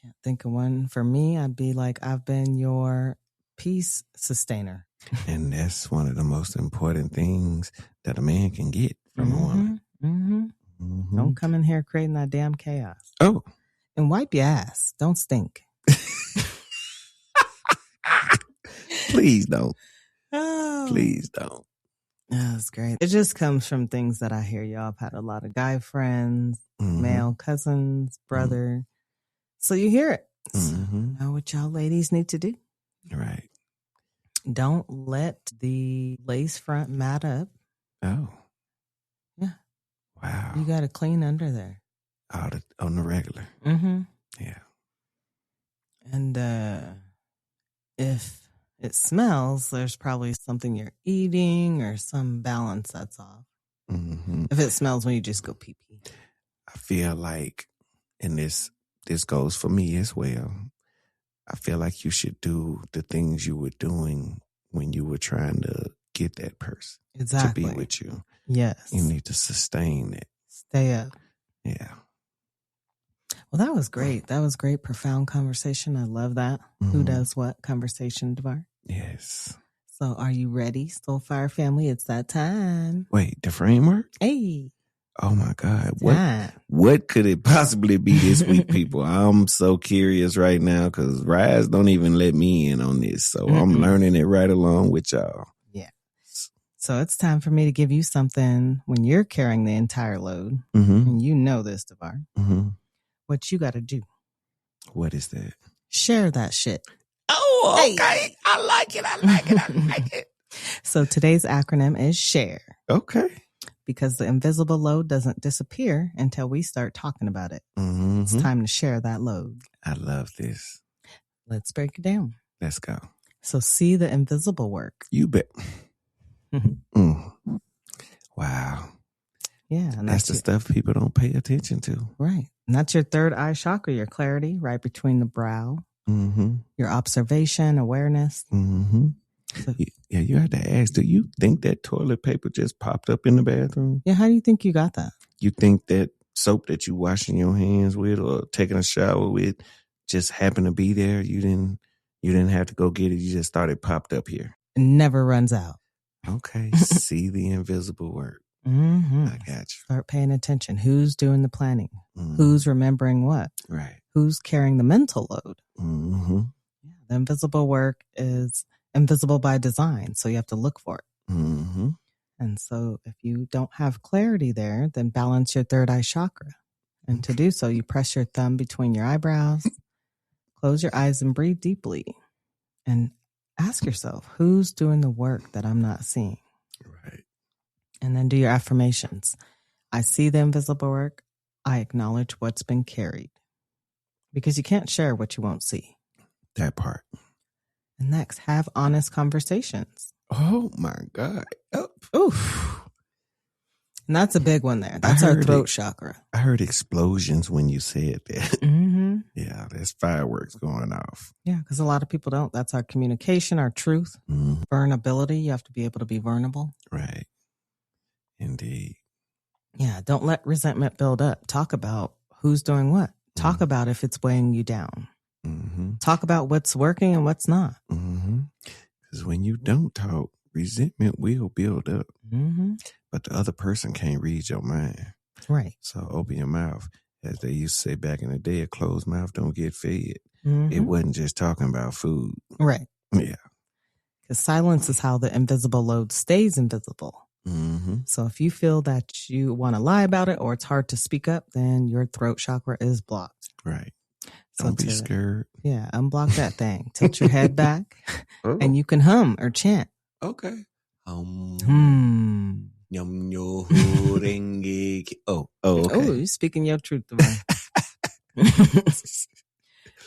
Can't think of one. For me, I'd be like, I've been your peace sustainer. And that's one of the most important things that a man can get from a woman. Don't come in here creating that damn chaos. Oh. And wipe your ass. Don't stink. Please don't. Oh. Please don't. That's great. It just comes from things that I hear. Y'all have had a lot of guy friends, male cousins, brother. So you hear it. So know what y'all ladies need to do. Right. Don't let the lace front mat up. Oh. Yeah. Wow. You got to clean under there. On the regular. Yeah. And if it smells, there's probably something you're eating or some balance that's off. If it smells when you just go pee-pee. I feel like, and this goes for me as well, I feel like you should do the things you were doing when you were trying to get that person to be with you. Yes. You need to sustain it. Stay up. Yeah. Well, that was great. That was great. Profound conversation. I love that. Who does what conversation, Devar? Yes. So are you ready, Soulfire family? It's that time. Wait, the framework? Hey. Oh my God. What could it possibly be this week, people? I'm so curious right now because RiZe don't even let me in on this. So I'm learning it right along with y'all. Yeah. So it's time for me to give you something when you're carrying the entire load. And you know this, Devar. What you got to do. What is that? Share that shit. Oh, okay. Hey. I like it. So today's acronym is SHARE. Okay. Because the invisible load doesn't disappear until we start talking about it. It's time to share that load. I love this. Let's break it down. Let's go. So see the invisible work. You bet. Wow. Yeah. And that's the stuff people don't pay attention to. Right. And that's your third eye chakra, your clarity, right between the brow, your observation, awareness. So, yeah, you have to ask, do you think that toilet paper just popped up in the bathroom? Yeah, how do you think you got that? You think that soap that you washing your hands with or taking a shower with just happened to be there? You didn't have to go get it. You just thought it popped up here. It never runs out. Okay. See the invisible work. I got you. Start paying attention. Who's doing the planning? Who's remembering what? Right. Who's carrying the mental load? Yeah, the invisible work is invisible by design, so you have to look for it. And so if you don't have clarity there, then balance your third eye chakra. And to do so, you press your thumb between your eyebrows, close your eyes and breathe deeply. And ask yourself, who's doing the work that I'm not seeing? Right. And then do your affirmations. I see the invisible work. I acknowledge what's been carried. Because you can't share what you won't see. That part. And next, have honest conversations. Oh my God. Oof. And that's a big one there. That's our throat chakra. I heard explosions when you said that. Yeah, there's fireworks going off. Yeah, because a lot of people don't. That's our communication, our truth, vulnerability. You have to be able to be vulnerable. Right. Indeed. Yeah, don't let resentment build up. Talk about who's doing what. Talk about if it's weighing you down. Talk about what's working and what's not. Because when you don't talk, resentment will build up. But the other person can't read your mind. Right. So open your mouth. As they used to say back in the day, a closed mouth don't get fed. It wasn't just talking about food. Right. Yeah. Because silence is how the invisible load stays invisible. So if you feel that you want to lie about it or it's hard to speak up, then your throat chakra is blocked. Right. Don't be scared. Yeah, unblock that thing. Tilt your head back and you can hum or chant. Okay. Okay. Oh, you're speaking your truth.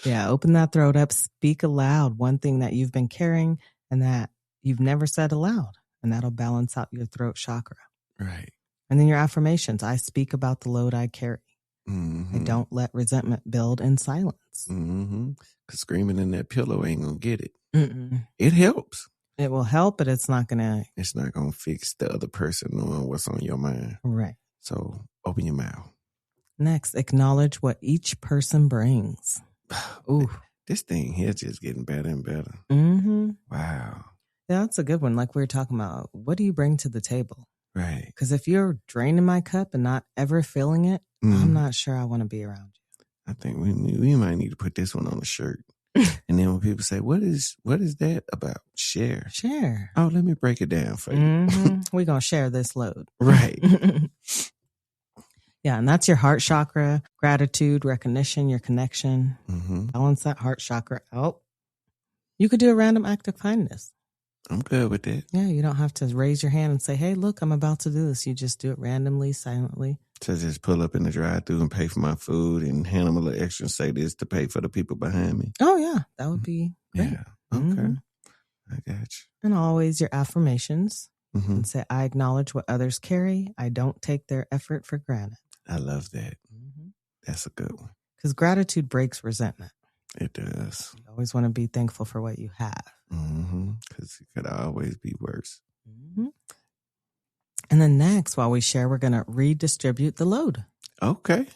Yeah, open that throat up. Speak aloud one thing that you've been carrying and that you've never said aloud. And that'll balance out your throat chakra. Right. And then your affirmations. I speak about the load I carry. I don't let resentment build in silence. Because screaming in that pillow ain't going to get it. It helps. It will help, but it's not going to. It's not going to fix the other person knowing what's on your mind. Right. So open your mouth. Next, acknowledge what each person brings. Ooh. This thing here just getting better and better. Wow. Yeah, that's a good one. Like we were talking about, what do you bring to the table? Right. Because if you're draining my cup and not ever filling it, I'm not sure I want to be around you. I think we might need to put this one on a shirt. And then when people say, what is that about? Share. Oh, let me break it down for you. We're going to share this load. Right. Yeah, and that's your heart chakra, gratitude, recognition, your connection. Balance that heart chakra out. You could do a random act of kindness. I'm good with that. Yeah, you don't have to raise your hand and say, hey, look, I'm about to do this. You just do it randomly, silently. To just pull up in the drive-thru and pay for my food and hand them a little extra and say this to pay for the people behind me. Oh, yeah, that would be great. Yeah, okay. I got you. And always your affirmations. And say, I acknowledge what others carry. I don't take their effort for granted. I love that. That's a good one. Because gratitude breaks resentment. It does. You always want to be thankful for what you have. Because it could always be worse. And then next, while we share, we're going to redistribute the load. Okay.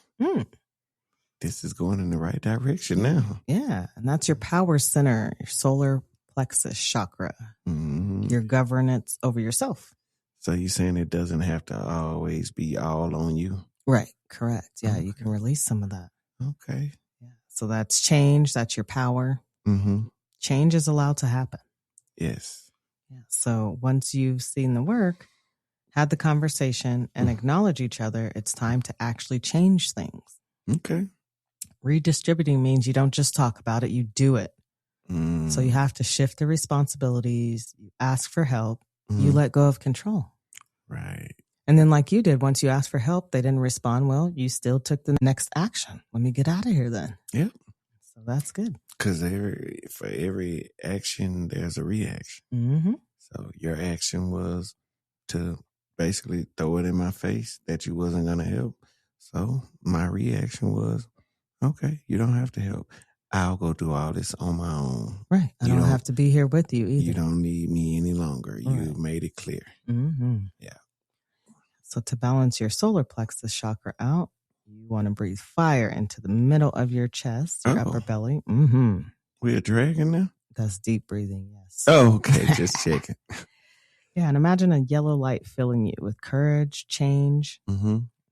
This is going in the right direction now. Yeah. And that's your power center, your solar plexus chakra, your governance over yourself. So you're saying it doesn't have to always be all on you? Right. Correct. Yeah. You can release some of that. Okay. Yeah. So that's change. That's your power. Change is allowed to happen. Yes. Yeah. So once you've seen the work, had the conversation, and acknowledge each other, it's time to actually change things. Okay. Redistributing means you don't just talk about it, you do it. So you have to shift the responsibilities, you ask for help, you let go of control. Right. And then like you did, once you asked for help, they didn't respond well, you still took the next action. Let me get out of here then. Yep. So that's good. Because for every action, there's a reaction. So your action was to basically throw it in my face that you wasn't going to help. So my reaction was, okay, you don't have to help. I'll go do all this on my own. Right. I don't have to be here with you either. You don't need me any longer. Right. You made it clear. Mm-hmm. Yeah. So to balance your solar plexus chakra out, you want to breathe fire into the middle of your chest, your upper belly. Mm-hmm. We're dragging now? That's deep breathing, yes. Oh, okay. Just checking. Yeah, and imagine a yellow light filling you with courage, change,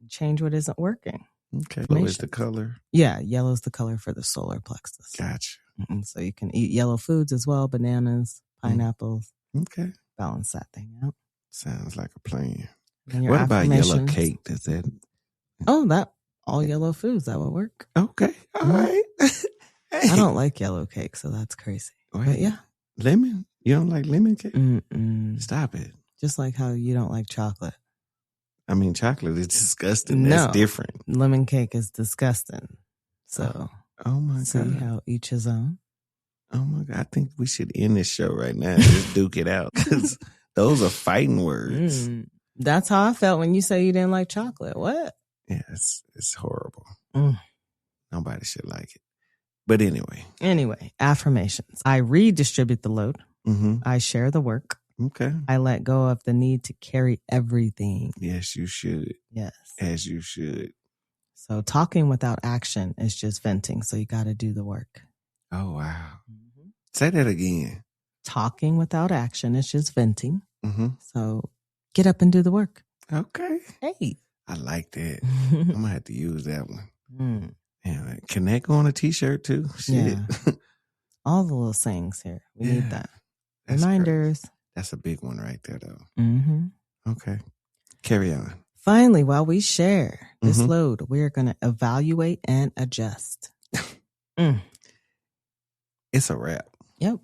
change what isn't working. Okay. What is the color? Yeah, yellow's the color for the solar plexus. Gotcha. So you can eat yellow foods as well, bananas, pineapples. Okay. Balance that thing out. Sounds like a plan. What about yellow cake? Does that? Oh, all yellow foods, that would work. Okay. All right. Hey. I don't like yellow cake, so that's crazy. Wait, but yeah. Lemon? You don't like lemon cake? Mm-mm. Stop it. Just like how you don't like chocolate. I mean, chocolate is disgusting. That's different. Lemon cake is disgusting. So, oh my God. See how each his own? Oh my God. I think we should end this show right now and just duke it out because those are fighting words. That's how I felt when you say you didn't like chocolate. What? Yeah, it's horrible. Nobody should like it. But anyway. Affirmations. I redistribute the load. I share the work. Okay. I let go of the need to carry everything. Yes, you should. Yes. As you should. So talking without action is just venting. So you got to do the work. Oh, wow. Say that again. Talking without action is just venting. So get up and do the work. Okay. Hey. I like that. I'm going to have to use that one. Yeah, can that go on a t-shirt too? Shit. Yeah. All the little sayings here. We need that. Reminders. Great. That's a big one right there though. Okay. Carry on. Finally, while we share this load, we're going to evaluate and adjust. It's a wrap. Yep.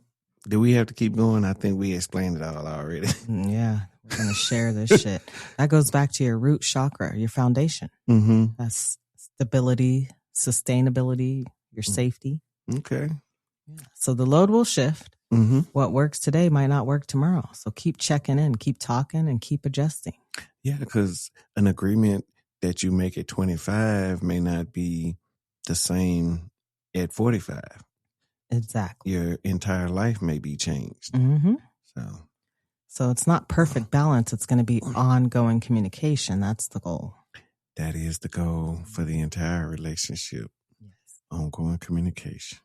Do we have to keep going? I think we explained it all already. Yeah. We're going to share this shit. That goes back to your root chakra, your foundation. That's stability, sustainability, your safety. Okay. Yeah. So the load will shift. What works today might not work tomorrow. So keep checking in, keep talking, and keep adjusting. Yeah, because an agreement that you make at 25 may not be the same at 45. Exactly. Your entire life may be changed. So it's not perfect balance. It's going to be ongoing communication. That's the goal. That is the goal for the entire relationship. Yes. Ongoing communication.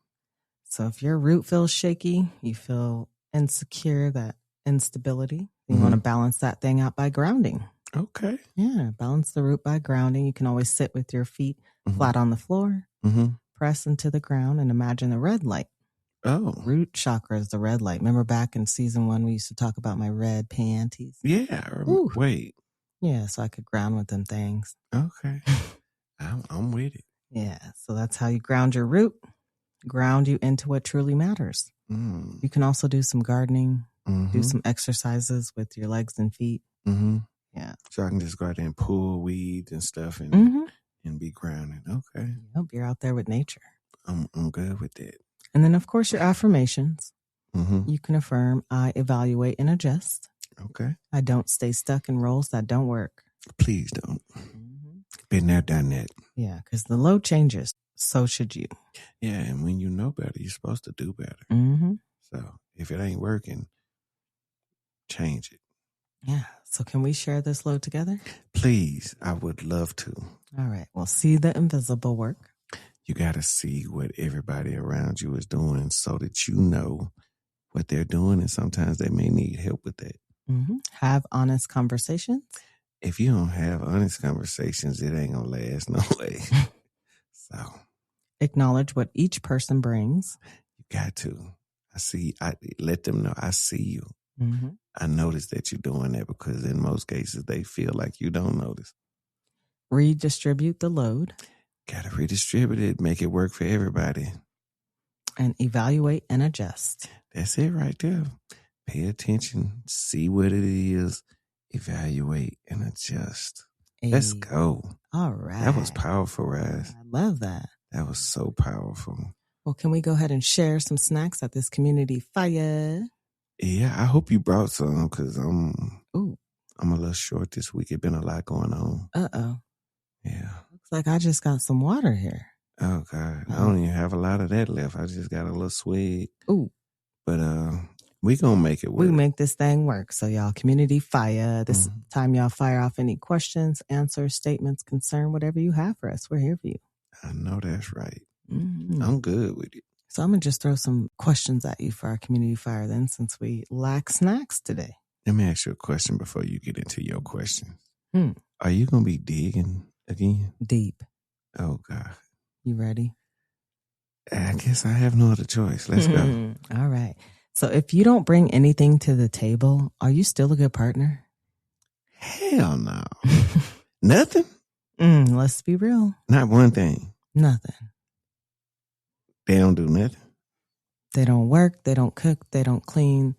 So if your root feels shaky, you feel insecure, that instability, you want to balance that thing out by grounding. Okay. Yeah. Balance the root by grounding. You can always sit with your feet flat on the floor, press into the ground, and imagine the red light. Oh. Root chakra is the red light. Remember back in season 1, we used to talk about my red panties? Yeah. Wait. Yeah, so I could ground with them things. Okay. I'm with it. Yeah, so that's how you ground your root. Ground you into what truly matters. You can also do some gardening, do some exercises with your legs and feet. Yeah. So I can just go out there and pull weeds and stuff and be grounded. Okay. Yep, you're out there with nature. I'm good with that. And then, of course, your affirmations. You can affirm, I evaluate and adjust. Okay. I don't stay stuck in roles that don't work. Please don't. Been there, done that. Yeah, because the load changes. So should you. Yeah, and when you know better, you're supposed to do better. So if it ain't working, change it. Yeah. So can we share this load together? Please. I would love to. All right. Well, see the invisible work. You got to see what everybody around you is doing so that you know what they're doing. And sometimes they may need help with that. Have honest conversations. If you don't have honest conversations, it ain't going to last no way. So acknowledge what each person brings. You got to. I let them know I see you. I notice that you're doing that because in most cases they feel like you don't notice. Redistribute the load. Got to redistribute it, make it work for everybody. And evaluate and adjust. That's it right there. Pay attention, see what it is, evaluate and adjust. Let's go. All right. That was powerful, RiZe. I love that. That was so powerful. Well, can we go ahead and share some snacks at this community fire? Yeah, I hope you brought some because I'm Ooh. a little short this week. It's been a lot going on. Uh-oh. Yeah. Looks like I just got some water here. Oh, God. I don't even have a lot of that left. I just got a little swig. Ooh. But we going to make it work. We make this thing work. So, y'all, community fire. This time, y'all fire off any questions, answers, statements, concern, whatever you have for us. We're here for you. I know that's right. I'm good with it. So I'm going to just throw some questions at you for our community fire then, since we lack snacks today. Let me ask you a question before you get into your question. Are you going to be digging again? Deep. Oh, God. You ready? I guess I have no other choice. Let's go. All right. So if you don't bring anything to the table, are you still a good partner? Hell no. Nothing? Let's be real. Not one thing. Nothing. They don't do nothing? They don't work. They don't cook. They don't clean.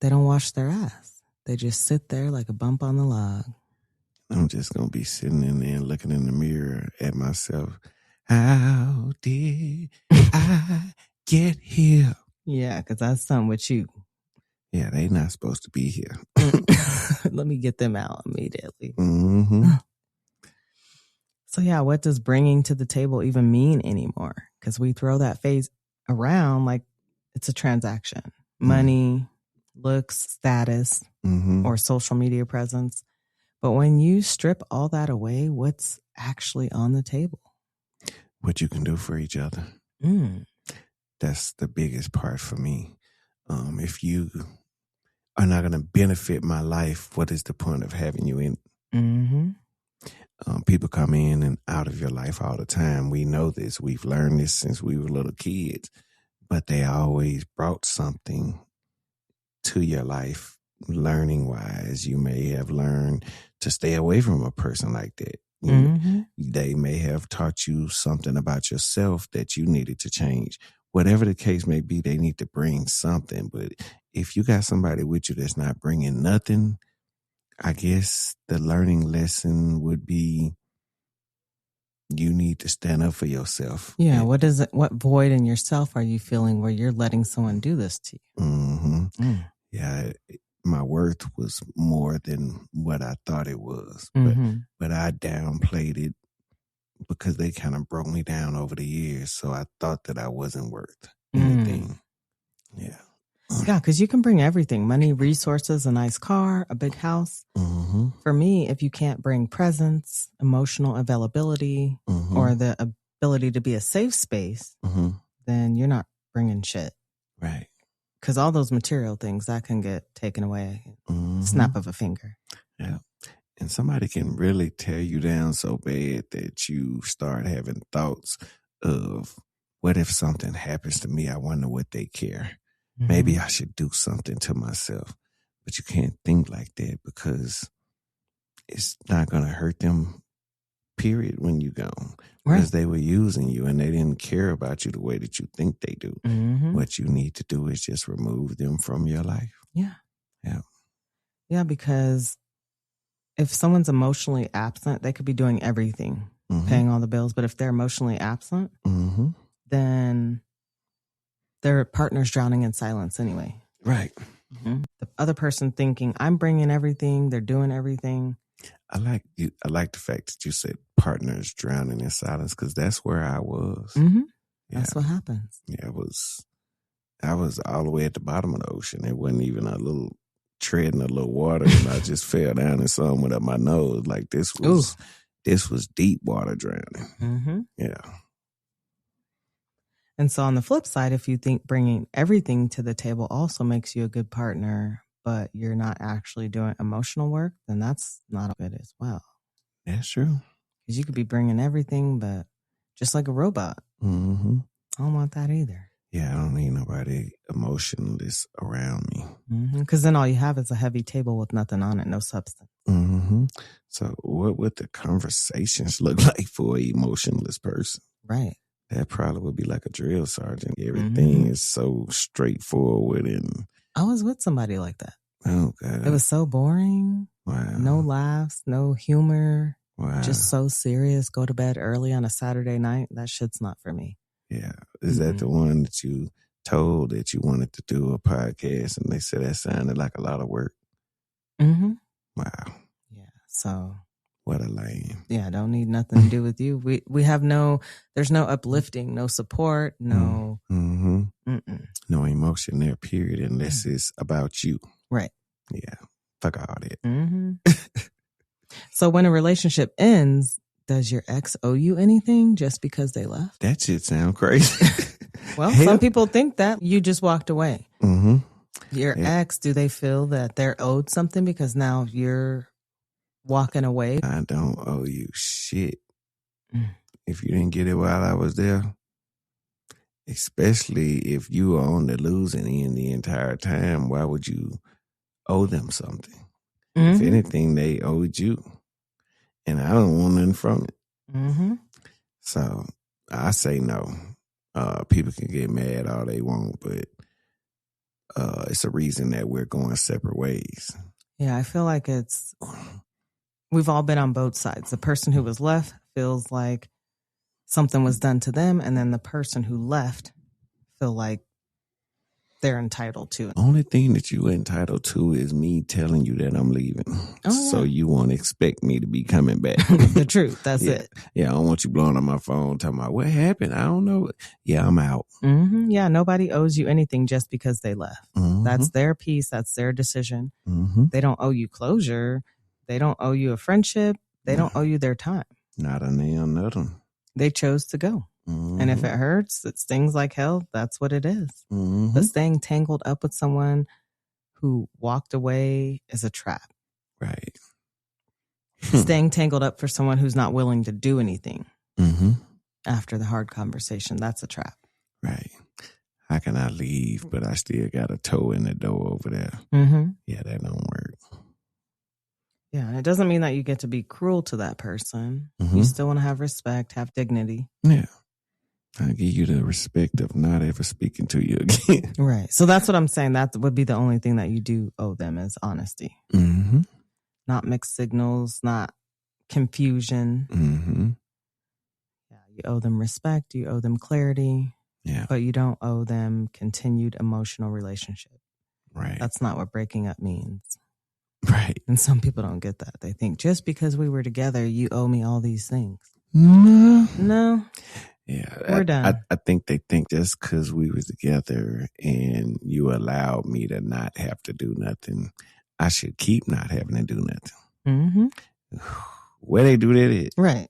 They don't wash their ass. They just sit there like a bump on the log. I'm just going to be sitting in there looking in the mirror at myself. How did I get here? Yeah, because that's something with you. Yeah, they not supposed to be here. Let me get them out immediately. Mm-hmm. So yeah, what does bringing to the table even mean anymore? Because we throw that phrase around like it's a transaction. Money, looks, status, or social media presence. But when you strip all that away, what's actually on the table? What you can do for each other. That's the biggest part for me. If you are not going to benefit my life, what is the point of having you in? People come in and out of your life all the time. We know this. We've learned this since we were little kids. But they always brought something to your life, learning-wise. You may have learned to stay away from a person like that. They may have taught you something about yourself that you needed to change. Whatever the case may be, they need to bring something. But if you got somebody with you that's not bringing nothing, I guess the learning lesson would be you need to stand up for yourself. Yeah. What void in yourself are you feeling where you're letting someone do this to you? Yeah. My worth was more than what I thought it was, but I downplayed it because they kind of broke me down over the years. So I thought that I wasn't worth anything. Yeah. Yeah, because you can bring everything: money, resources, a nice car, a big house. For me, if you can't bring presence, emotional availability, or the ability to be a safe space, then you're not bringing shit. Right. Because all those material things, that can get taken away. Snap of a finger. Yeah. And somebody can really tear you down so bad that you start having thoughts of, what if something happens to me? I wonder what they care. Maybe I should do something to myself. But you can't think like that because it's not going to hurt them, period, when you go. Because they were using you and they didn't care about you the way that you think they do. What you need to do is just remove them from your life. Yeah. Yeah. Yeah, because if someone's emotionally absent, they could be doing everything, paying all the bills. But if they're emotionally absent, then their partner's drowning in silence anyway. Right. The other person thinking, I'm bringing everything, they're doing everything. I like the fact that you said partners drowning in silence because that's where I was. That's what happens. Yeah, I was all the way at the bottom of the ocean. It wasn't even a little treading a little water, and I just fell down and something went up my nose. Like this was deep water drowning. Yeah. And so on the flip side, if you think bringing everything to the table also makes you a good partner, but you're not actually doing emotional work, then that's not good as well. That's true. Because you could be bringing everything, but just like a robot. I don't want that either. Yeah, I don't need nobody emotionless around me. Because then all you have is a heavy table with nothing on it, no substance. So what would the conversations look like for an emotionless person? Right. That probably would be like a drill sergeant. Everything is so straightforward. And I was with somebody like that. Oh, God. It was so boring. Wow. No laughs, no humor. Wow. Just so serious. Go to bed early on a Saturday night. That shit's not for me. Yeah. Is that the one that you told that you wanted to do a podcast and they said that sounded like a lot of work. Mm-hmm. Wow. Yeah. So. What a lame. Yeah, don't need nothing to do with you. We have there's no uplifting, no support, no. Mm-hmm. No emotion there, period, unless it's about you. Right. Yeah. Fuck all that. Mm-hmm. So when a relationship ends, does your ex owe you anything just because they left? That shit sound crazy. Well, some people think that you just walked away. Mm-hmm. Your ex, do they feel that they're owed something because now you're walking away? I don't owe you shit. If you didn't get it while I was there, especially if you were on the losing end the entire time, why would you owe them something? Mm-hmm. If anything, they owed you. And I don't want nothing from it. Mm-hmm. So I say no. People can get mad all they want, but it's a reason that we're going separate ways. Yeah, I feel like we've all been on both sides. The person who was left feels like something was done to them, and then the person who left feel like they're entitled to it. Only thing that you're entitled to is me telling you that I'm leaving. Oh, yeah. So you won't expect me to be coming back. The truth. That's it. Yeah, I don't want you blowing on my phone talking about what happened. I don't know. Yeah, I'm out. Mm-hmm. Yeah, nobody owes you anything just because they left. Mm-hmm. That's their piece. That's their decision. Mm-hmm. They don't owe you closure. They don't owe you a friendship. They don't owe you their time. Not a nail, nothing. They chose to go. Mm-hmm. And if it hurts, it stings like hell. That's what it is. Mm-hmm. But staying tangled up with someone who walked away is a trap. Right. Staying tangled up for someone who's not willing to do anything after the hard conversation, that's a trap. Right. How can I leave, but I still got a toe in the door over there? Mm-hmm. Yeah, that don't work. Yeah, and it doesn't mean that you get to be cruel to that person. Mm-hmm. You still want to have respect, have dignity. Yeah. I give you the respect of not ever speaking to you again. Right. So that's what I'm saying. That would be the only thing that you do owe them is honesty. Mm-hmm. Not mixed signals, not confusion. Mm-hmm. Yeah, you owe them respect. You owe them clarity. Yeah. But you don't owe them continued emotional relationship. Right. That's not what breaking up means. Right. And some people don't get that. They think just because we were together, you owe me all these things. No. Yeah, we're done. I think they think just because we were together and you allowed me to not have to do nothing, I should keep not having to do nothing. Mm-hmm. Where they do that at? Right.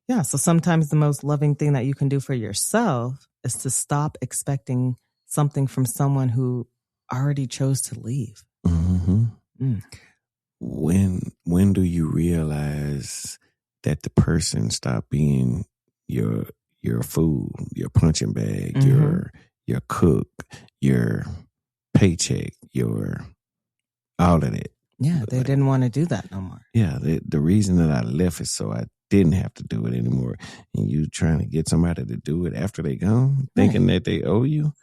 Yeah, so sometimes the most loving thing that you can do for yourself is to stop expecting something from someone who already chose to leave. Mm-hmm. When do you realize that the person stopped being your food, your punching bag, your cook, your paycheck, your all of that? Yeah, they didn't want to do that no more. Yeah, the reason that I left is so I didn't have to do it anymore. And you trying to get somebody to do it after they gone, thinking that they owe you?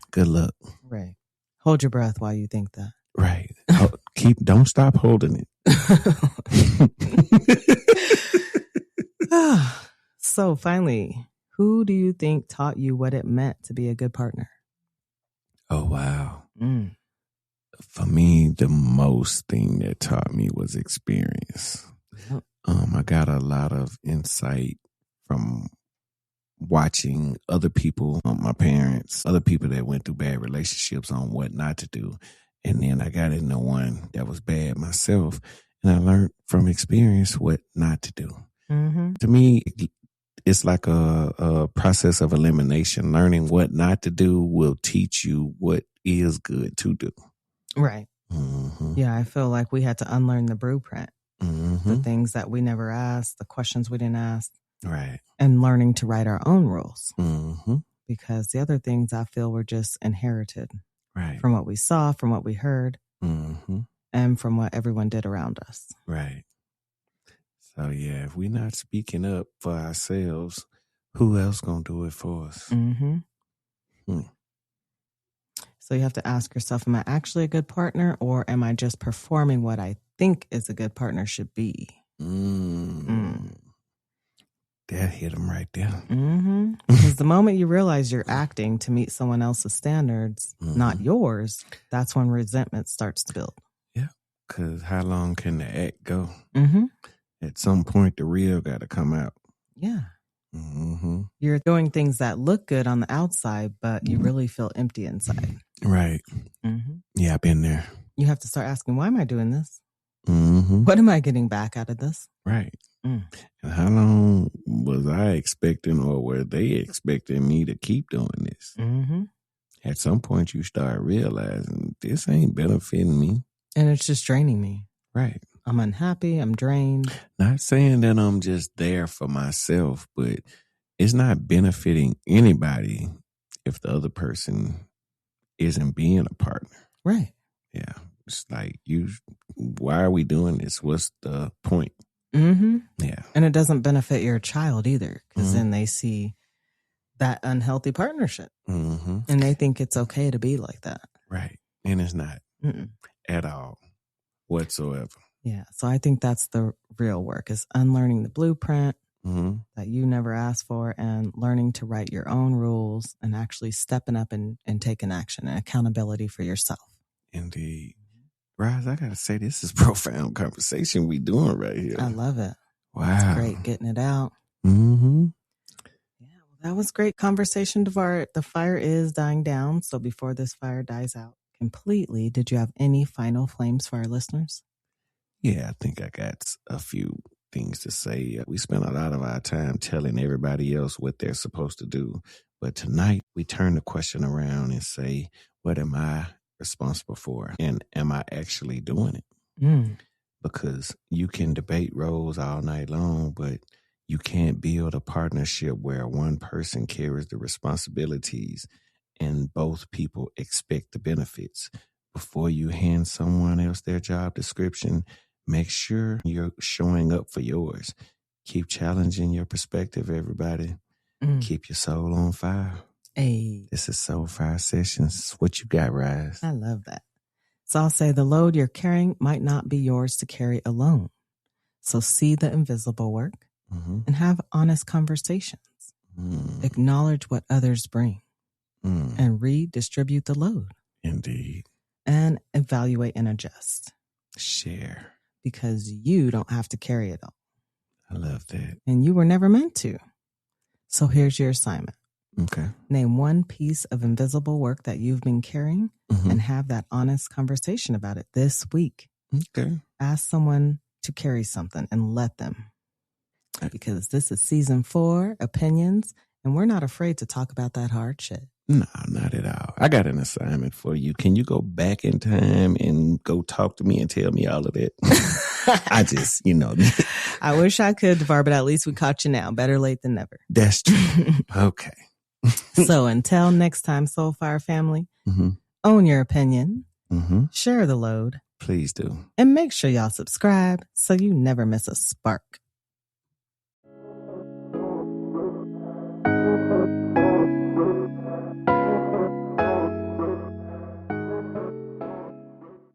Good luck. Right. Hold your breath while you think that. Right. Don't stop holding it. So finally, who do you think taught you what it meant to be a good partner? Oh, wow. For me, the most thing that taught me was experience. Yep. I got a lot of insight from watching other people, my parents, other people that went through bad relationships on what not to do. And then I got into one that was bad myself. And I learned from experience what not to do. Mm-hmm. To me, it's like a process of elimination. Learning what not to do will teach you what is good to do. Right. Mm-hmm. Yeah, I feel like we had to unlearn the blueprint. Mm-hmm. The things that we never asked, the questions we didn't ask. Right. And learning to write our own rules. Mm-hmm. Because the other things I feel were just inherited. Right. From what we saw, from what we heard, and from what everyone did around us. Right. So, yeah, if we're not speaking up for ourselves, who else going to do it for us? Mm-hmm. So you have to ask yourself, am I actually a good partner, or am I just performing what I think is a good partner should be? That hit them right there. Because the moment you realize you're acting to meet someone else's standards, not yours, that's when resentment starts to build. Yeah, because how long can the act go? At some point, the real got to come out. Yeah. You're doing things that look good on the outside, but you really feel empty inside. Right. Yeah, I've been there. You have to start asking, why am I doing this? What am I getting back out of this? Right. And how long was I expecting, or were they expecting me to keep doing this? At some point, you start realizing this ain't benefiting me. And it's just draining me. Right. I'm unhappy. I'm drained. Not saying that I'm just there for myself, but it's not benefiting anybody if the other person isn't being a partner. Right. Yeah. It's like, why are we doing this? What's the point? Yeah. And it doesn't benefit your child either, because then they see that unhealthy partnership and they think it's okay to be like that. Right. And it's not at all whatsoever. Yeah. So I think that's the real work, is unlearning the blueprint that you never asked for and learning to write your own rules and actually stepping up and taking action and accountability for yourself. Indeed. RiZe, I got to say, this is profound conversation we doing right here. I love it. Wow. It's great getting it out. Yeah, well, that was great conversation, Devar. The fire is dying down. So before this fire dies out completely, did you have any final flames for our listeners? Yeah, I think I got a few things to say. We spent a lot of our time telling everybody else what they're supposed to do. But tonight, we turn the question around and say, what am I responsible for? And am I actually doing it? Because you can debate roles all night long, but you can't build a partnership where one person carries the responsibilities and both people expect the benefits. Before you hand someone else their job description, make sure you're showing up for yours. Keep challenging your perspective, everybody. Keep your soul on fire. Hey. This is Soul Fire Sessions. What you got, RiZe? I love that. So I'll say the load you're carrying might not be yours to carry alone. So see the invisible work and have honest conversations. Acknowledge what others bring and redistribute the load. Indeed. And evaluate and adjust. Share. Because you don't have to carry it all. I love that. And you were never meant to. So here's your assignment. Okay. Name one piece of invisible work that you've been carrying and have that honest conversation about it this week. Okay. Ask someone to carry something and let them. Because this is season 4, opinions, and we're not afraid to talk about that hard shit. No, not at all. I got an assignment for you. Can you go back in time and go talk to me and tell me all of that? I just, I wish I could, Devar, but at least we caught you now. Better late than never. That's true. Okay. So until next time, Soulfire family, own your opinion, share the load. Please do. And make sure y'all subscribe so you never miss a spark.